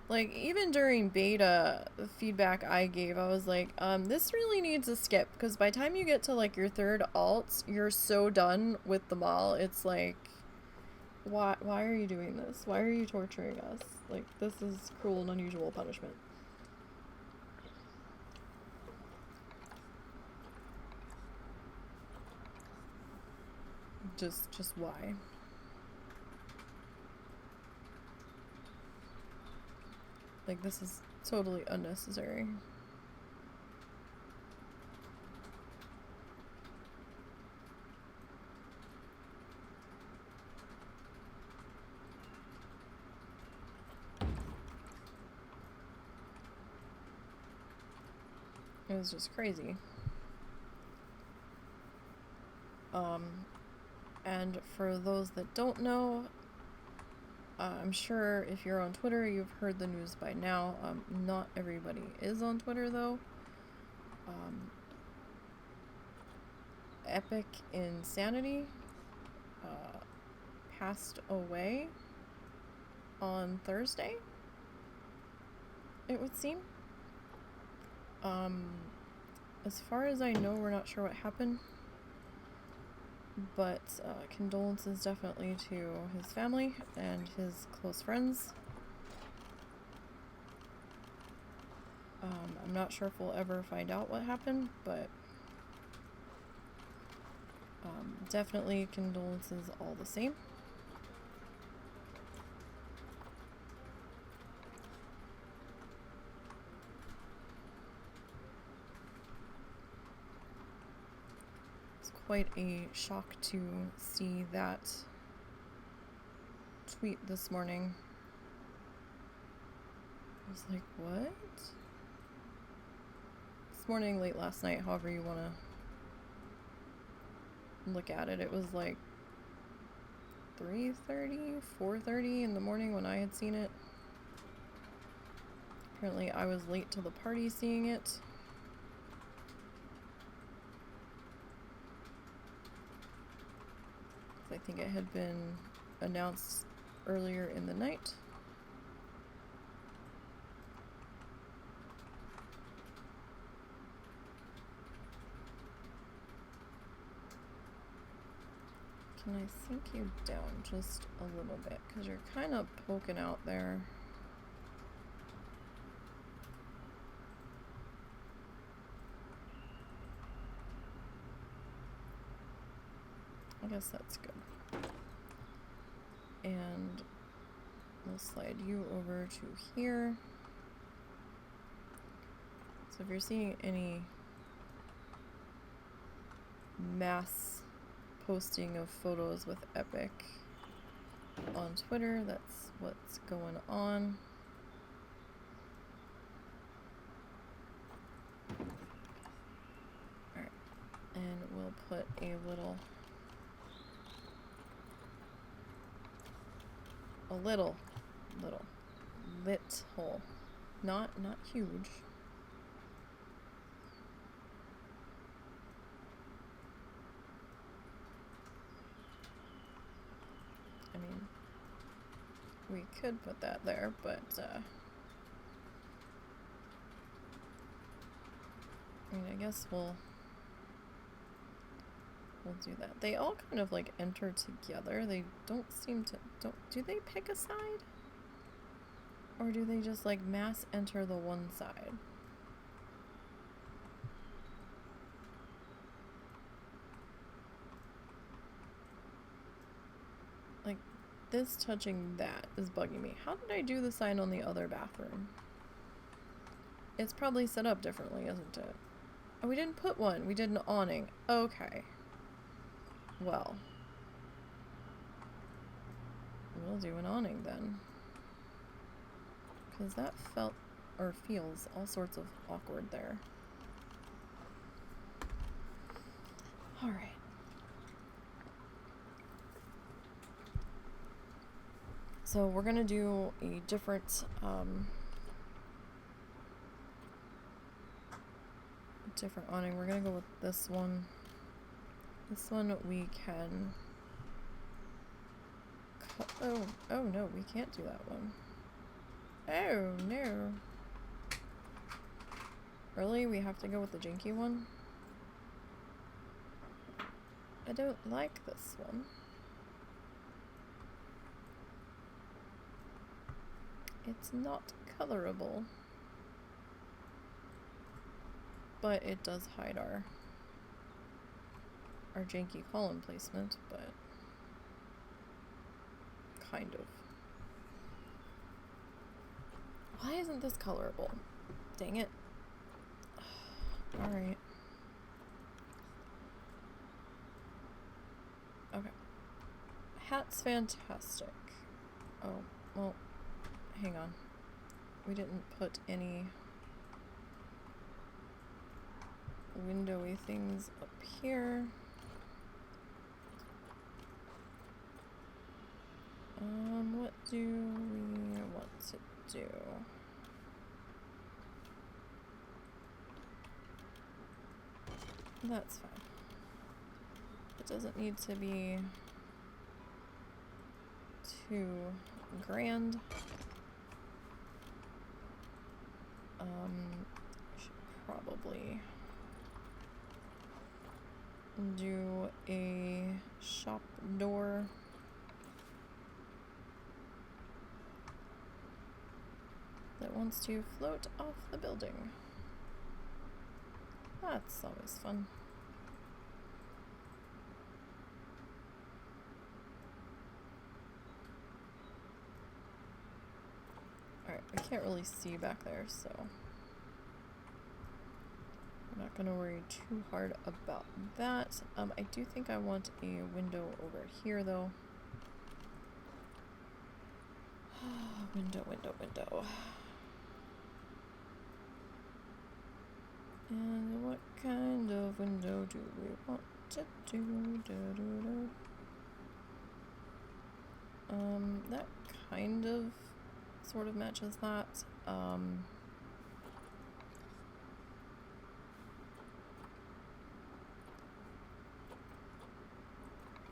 Like, even during beta, the feedback I gave, I was like, this really needs a skip, because by the time you get to, like, your third alt, you're so done with the mall. It's like, why are you doing this? Why are you torturing us? Like, this is cruel and unusual punishment. Just why? Like, this is totally unnecessary. It was just crazy. And for those that don't know, I'm sure if you're on Twitter, you've heard the news by now. Not everybody is on Twitter, though. Epic Insanity passed away on Thursday, it would seem. As far as I know, we're not sure what happened. But condolences definitely to his family and his close friends. I'm not sure if we'll ever find out what happened, but definitely condolences all the same. Quite a shock to see that tweet this morning. I was like, what? This morning, late last night, however you want to look at it, it was like 3:30, 4:30 in the morning when I had seen it. Apparently I was late to the party seeing it. think it had been announced earlier in the night. Can I sink you down just a little bit? Because you're kind of poking out there. I guess that's good. And we'll slide you over to here. So if you're seeing any mass posting of photos with Epic on Twitter, that's what's going on. Alright, and we'll put a little lit hole. Not huge. I mean, we could put that there, but I mean, I guess we'll do that. They all kind of like enter together. They don't seem to do they pick a side? Or do they just like mass enter the one side? Like, this touching that is bugging me. How did I do the sign on the other bathroom? It's probably set up differently, isn't it? Oh, we didn't put one. We did an awning. Okay. Well. We'll do an awning then. Because that felt, or feels, all sorts of awkward there. Alright. So we're gonna do a different, different awning. We're gonna go with this one. This one we can... Oh no, we can't do that one. Oh no. Really? We have to go with the janky one? I don't like this one. It's not colorable. But it does hide our janky column placement, but kind of. Why isn't this colorable? Dang it. Alright. Okay. Hat's fantastic. Oh, well, hang on. We didn't put any windowy things up here. What do we want to do? That's fine. It doesn't need to be too grand. Should probably do a shop door. That wants to float off the building. That's always fun. Alright, I can't really see back there, so I'm not gonna worry too hard about that. I do think I want a window over here, though. Window. And what kind of window do we want to do? That kind of sort of matches that.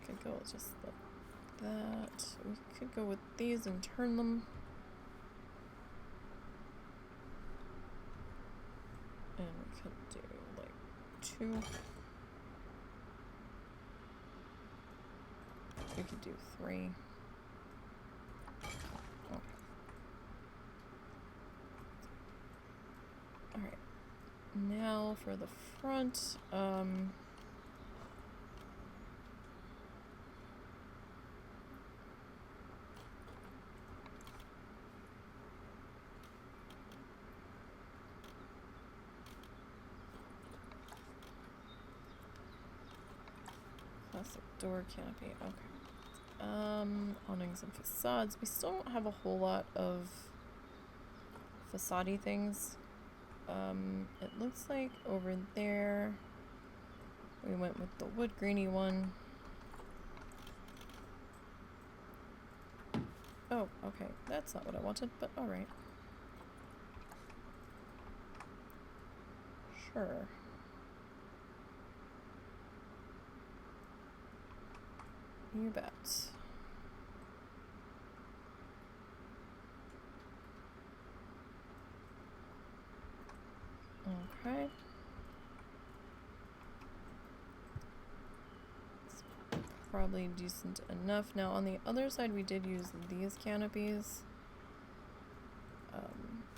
could go with just like that. We could go with these and turn them. And we could do like 2. We could do 3. Okay. Alright. Now for the front, classic door canopy, okay. Awnings and facades. We still don't have a whole lot of facade-y things. It looks like over there we went with the wood greeny one. Oh, okay. That's not what I wanted, but alright. Sure. You bet. Okay. It's probably decent enough. Now on the other side we did use these canopies.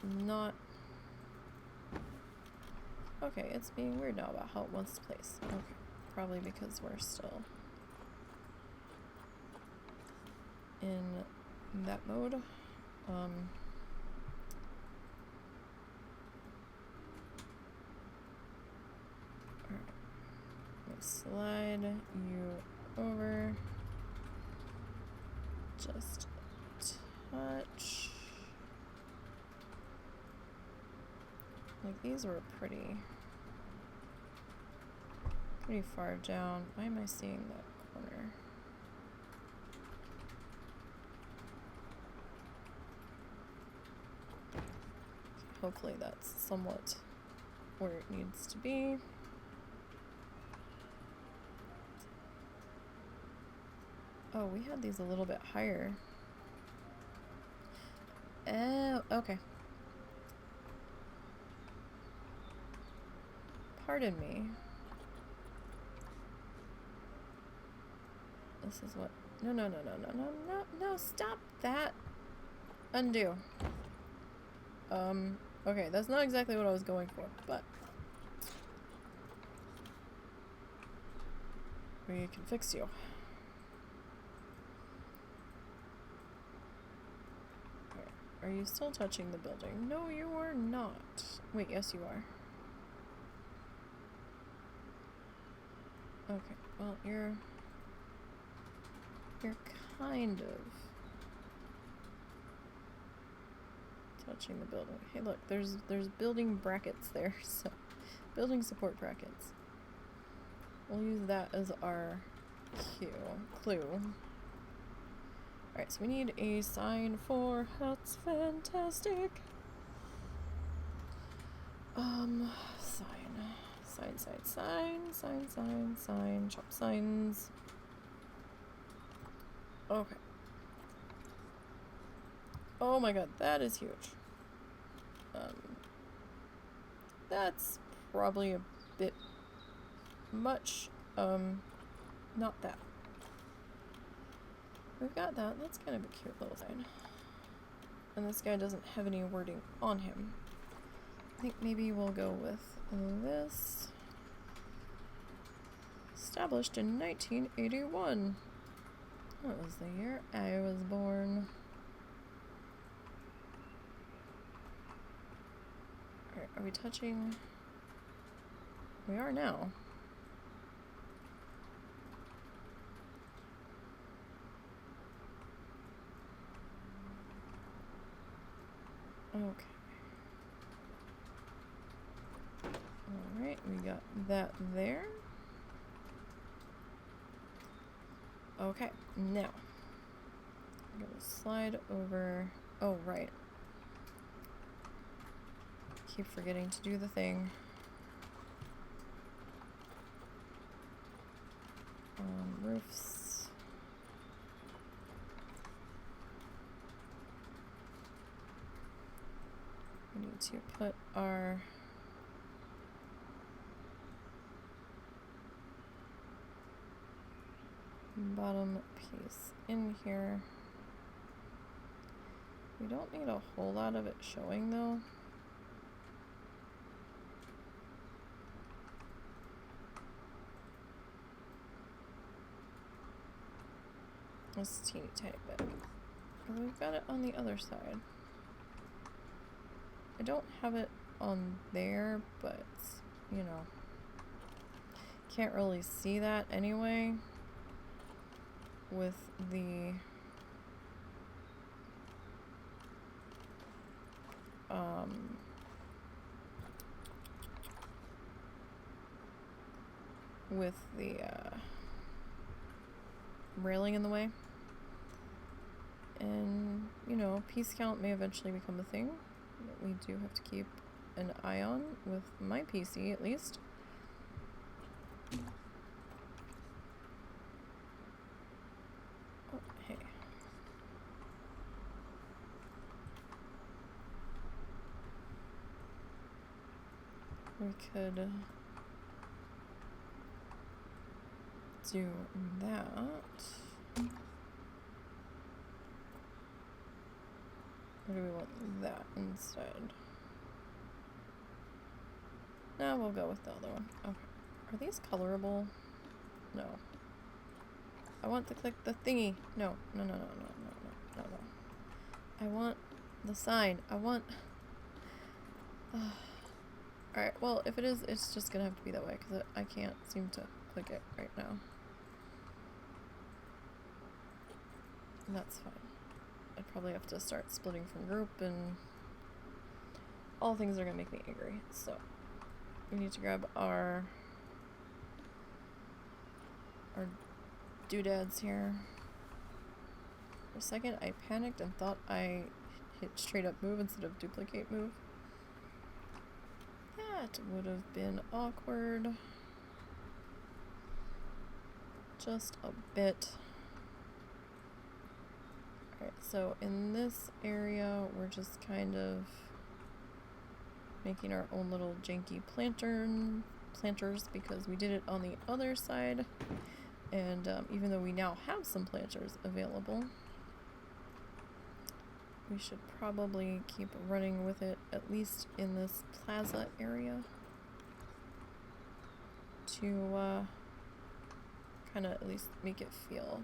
Not... Okay, it's being weird now about how it wants to place. Okay. Probably because we're still in that mode. Alright. Let's slide you over. Just a touch. Like these were pretty far down. Why am I seeing that corner? Hopefully that's somewhat where it needs to be. Oh, we had these a little bit higher. Oh, okay. Pardon me. This is what... No, stop that. Undo. Okay, that's not exactly what I was going for, but... we can fix you. Are you still touching the building? No, you are not. Wait, yes you are. Okay, well, you're kind of touching the building. Hey, look, there's building brackets there, so building support brackets. We'll use that as our clue. Alright, so we need a sign for that's fantastic. Sign, shop signs. Okay. Oh my god, that is huge. That's probably a bit much. Not that. We've got that. That's kind of a cute little sign. And this guy doesn't have any wording on him. I think maybe we'll go with this. Established in 1981. That was the year I was born. Alright, are we touching? We are now. Okay. Alright, we got that there. Okay, now I'm gonna slide over. Oh, right. Keep forgetting to do the thing. Roofs. to put our bottom piece in here. We don't need a whole lot of it showing though. Just a teeny tiny bit. And we've got it on the other side. I don't have it on there, but you know, can't really see that anyway with the railing in the way. And, you know, piece count may eventually become a thing that we do have to keep an eye on with my PC at least. Oh, hey. We could do that. Or do we want that instead? No, we'll go with the other one. Okay. Are these colorable? No. I want to click the thingy. No. No, no, no, no, no, no, no, no. I want the sign. I want... Alright, well, if it is, it's just gonna have to be that way, because I can't seem to click it right now. And that's fine. I'd probably have to start splitting from group, and all things are gonna make me angry. So, we need to grab our doodads here. For a second, I panicked and thought I hit straight up move instead of duplicate move. That would have been awkward. Just a bit. Alright, so in this area, we're just kind of making our own little janky planters because we did it on the other side. And even though we now have some planters available, we should probably keep running with it, at least in this plaza area, to kind of at least make it feel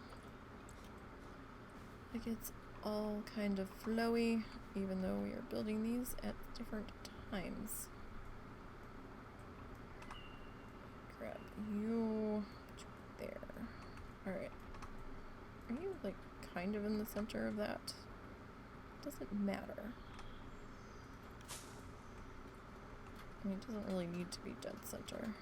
like it's all kind of flowy, even though we are building these at different times. Grab you there. Alright. Are you like kind of in the center of that? Doesn't matter. I mean, it doesn't really need to be dead center.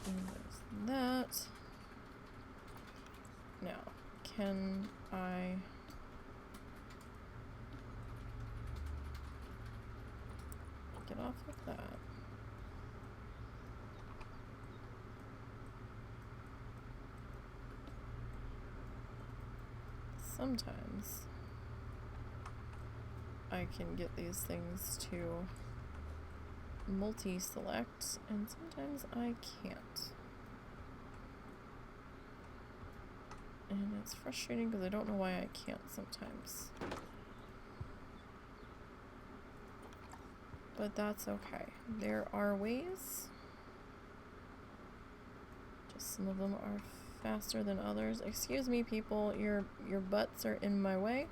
And there's that. Now, can I... get off of that? Sometimes I can get these things to multi-select, and sometimes I can't. And it's frustrating because I don't know why I can't sometimes. But that's okay. There are ways. Just some of them are faster than others. Excuse me, people, your butts are in my way.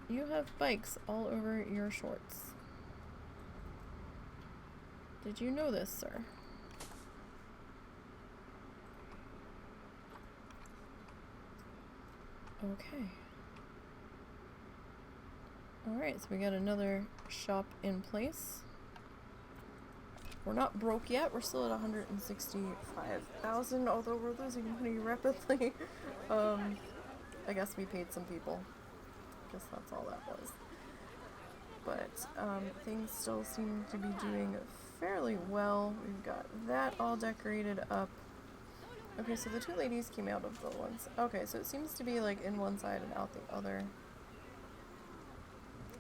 You have bikes all over your shorts. Did you know this, sir? Okay. Alright, so we got another shop in place. We're not broke yet. We're still at 165,000, although we're losing money rapidly. I guess we paid some people. I guess that's all that was. But things still seem to be doing fairly well. We've got that all decorated up. Okay, so the two ladies came out of the ones. Okay, so it seems to be like in one side and out the other.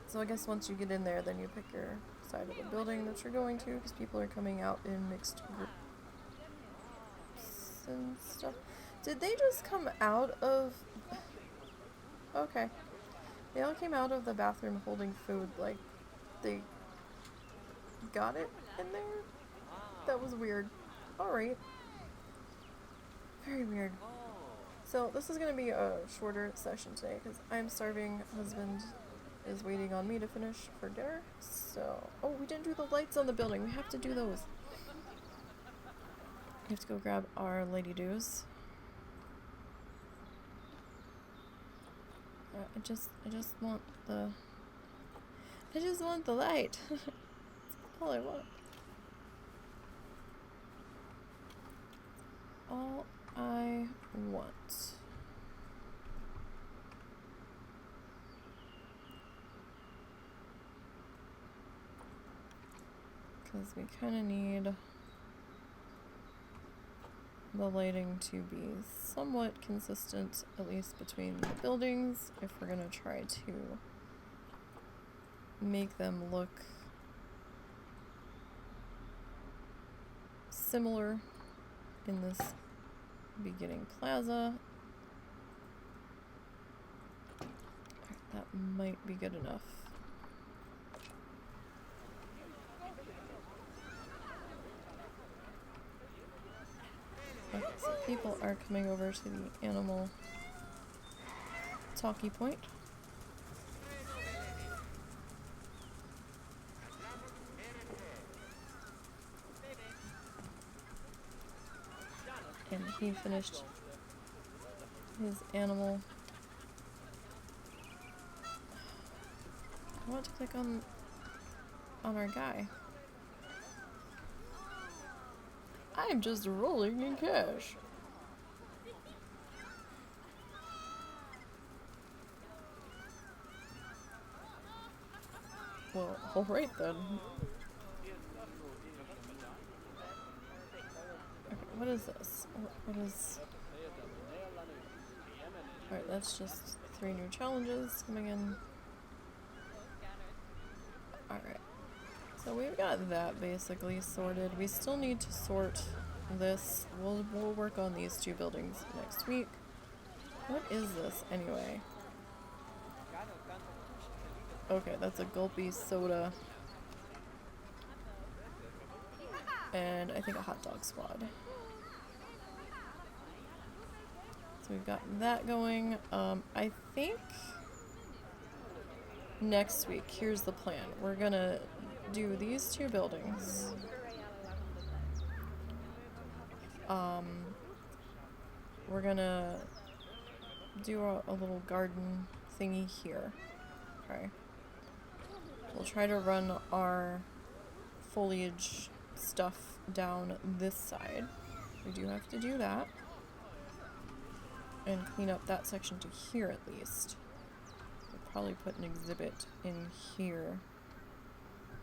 So I guess once you get in there, then you pick your side of the building that you're going to, because people are coming out in mixed groups and stuff. Did they just come out of... Okay. They all came out of the bathroom holding food, like, they got it in there? That was weird. Alright. Very weird. So, this is going to be a shorter session today, because I'm starving. Husband is waiting on me to finish for dinner. So, oh, we didn't do the lights on the building. We have to do those. We have to go grab our lady doos. I just want the... I just want the light. That's all I want. All I want. Because we kind of need the lighting to be somewhat consistent, at least between the buildings, if we're going to try to make them look similar in this beginning plaza. That might be good enough. Okay, so people are coming over to the animal talkie point. And he finished his animal. I want to click on our guy. I'm just rolling in cash. Well, alright then. Okay, what is this? What is... Alright, that's just 3 new challenges coming in. Alright. So we've got that basically sorted. We still need to sort this. We'll work on these 2 buildings next week. What is this anyway? Okay, that's a gulpy soda. And I think a hot dog squad. So we've got that going. I think next week, here's the plan. We're gonna do these 2 buildings. We're gonna do a little garden thingy here. Okay. We'll try to run our foliage stuff down this side. We do have to do that. And clean up that section to here at least. We'll probably put an exhibit in here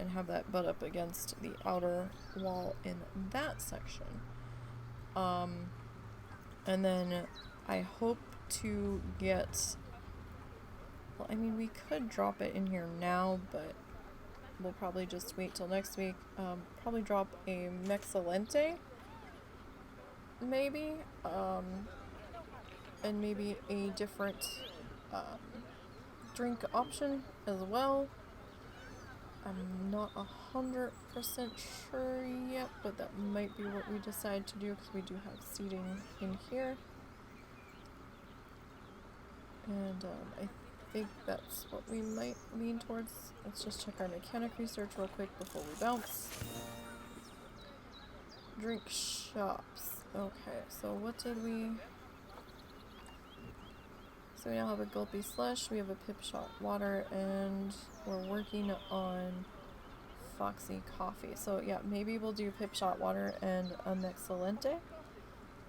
and have that butt up against the outer wall in that section. And then I hope to get... Well, I mean, we could drop it in here now, but we'll probably just wait till next week. Probably drop a Mexalente, maybe, and maybe a different drink option as well. I'm not 100% sure yet, but that might be what we decide to do because we do have seating in here. And I think that's what we might lean towards. Let's just check our mechanic research real quick before we bounce. Drink shops. Okay, so what did we... So we now have a Gulpy Slush, we have a Pip Shot Water, and we're working on Foxy Coffee. So yeah, maybe we'll do Pip Shot Water and a Mexalente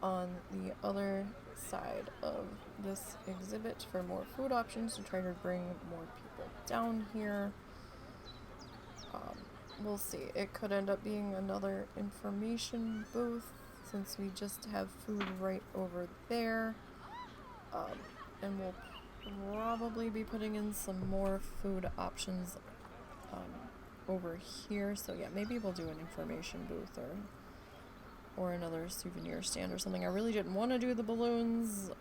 on the other side of this exhibit for more food options to try to bring more people down here. We'll see. It could end up being another information booth since we just have food right over there. And we'll probably be putting in some more food options over here. So yeah, maybe we'll do an information booth or another souvenir stand or something. I really didn't want to do the balloons.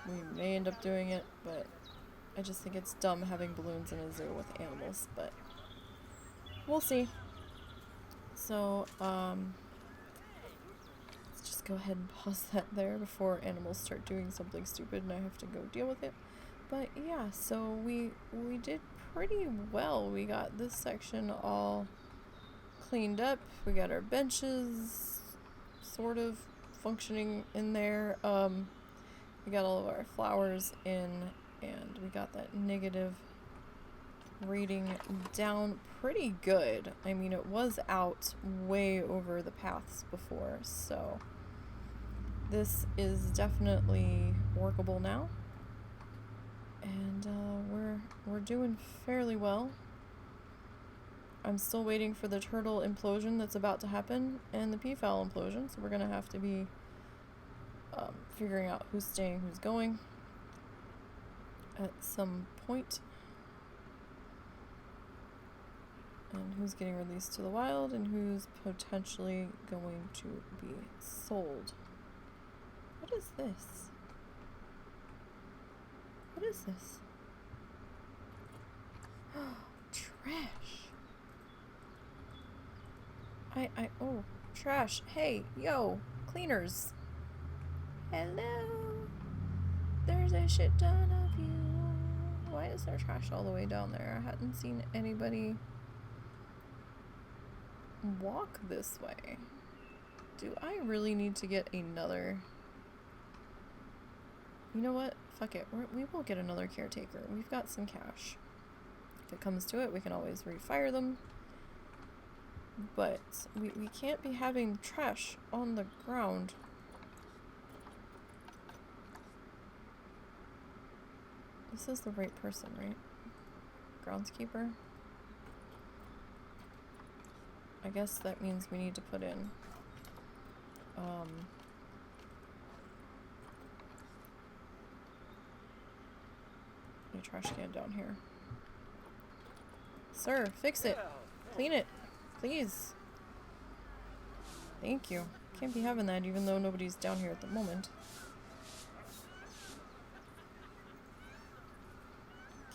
We may end up doing it, but I just think it's dumb having balloons in a zoo with animals, but we'll see. So, let's just go ahead and pause that there before animals start doing something stupid and I have to go deal with it. But yeah, so we did pretty well. We got this section all cleaned up. We got our benches sort of functioning in there. We got all of our flowers in, and we got that negative reading down pretty good. I mean, it was out way over the paths before, so this is definitely workable now. And we're doing fairly well. I'm still waiting for the turtle implosion that's about to happen and the peafowl implosion, so we're gonna have to be figuring out who's staying, who's going at some point, and who's getting released to the wild and who's potentially going to be sold. What is this? What is this? Trash. Oh, trash. Hey, yo, cleaners. Hello. There's a shit ton of you. Why is there trash all the way down there? I hadn't seen anybody walk this way. Do I really need to get another? You know what? Fuck it. We will get another caretaker. We've got some cash. If it comes to it, we can always refire them. But we can't be having trash on the ground. This is the right person, right? Groundskeeper? I guess that means we need to put in a trash can down here. Sir, fix it. Clean it. Please. Thank you. Can't be having that even though nobody's down here at the moment.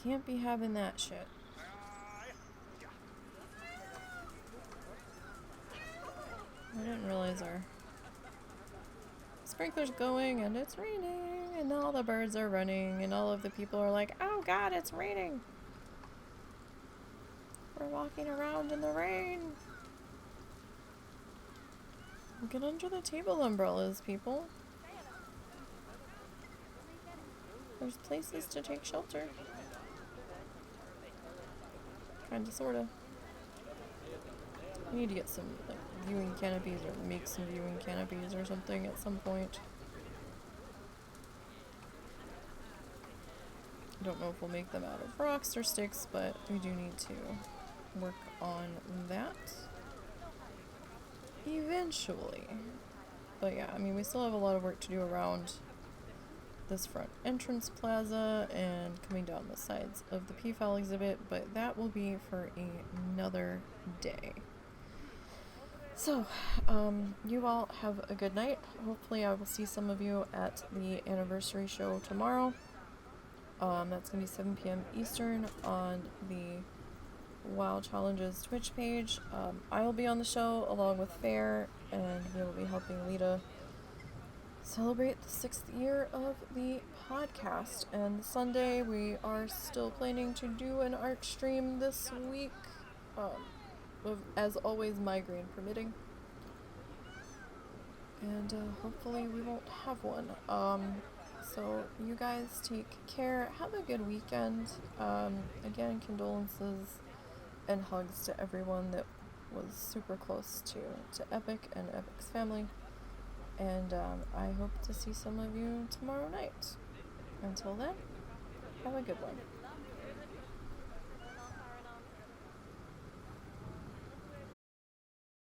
Can't be having that shit. I didn't realize our sprinkler's going and it's raining and all the birds are running and all of the people are like, oh god, it's raining. We're walking around in the rain. Get under the table umbrellas, people. There's places to take shelter. Kinda, sorta. We need to get some like viewing canopies or make some viewing canopies or something at some point. I don't know if we'll make them out of rocks or sticks, but we do need to work on that eventually. But yeah, I mean, we still have a lot of work to do around this front entrance plaza and coming down the sides of the Peafowl exhibit, but that will be for another day. So, you all have a good night. Hopefully I will see some of you at the anniversary show tomorrow. That's going to be 7 p.m. Eastern on the WoW Challenges Twitch page. I will be on the show along with Fair, and we will be helping Lita celebrate the 6th year of the podcast. And Sunday we are still planning to do an art stream this week, as always, migraine permitting. And hopefully we won't have one. So you guys take care. Have a good weekend. Again, condolences and hugs to everyone that was super close to Epic and Epic's family. And I hope to see some of you tomorrow night. Until then, have a good one.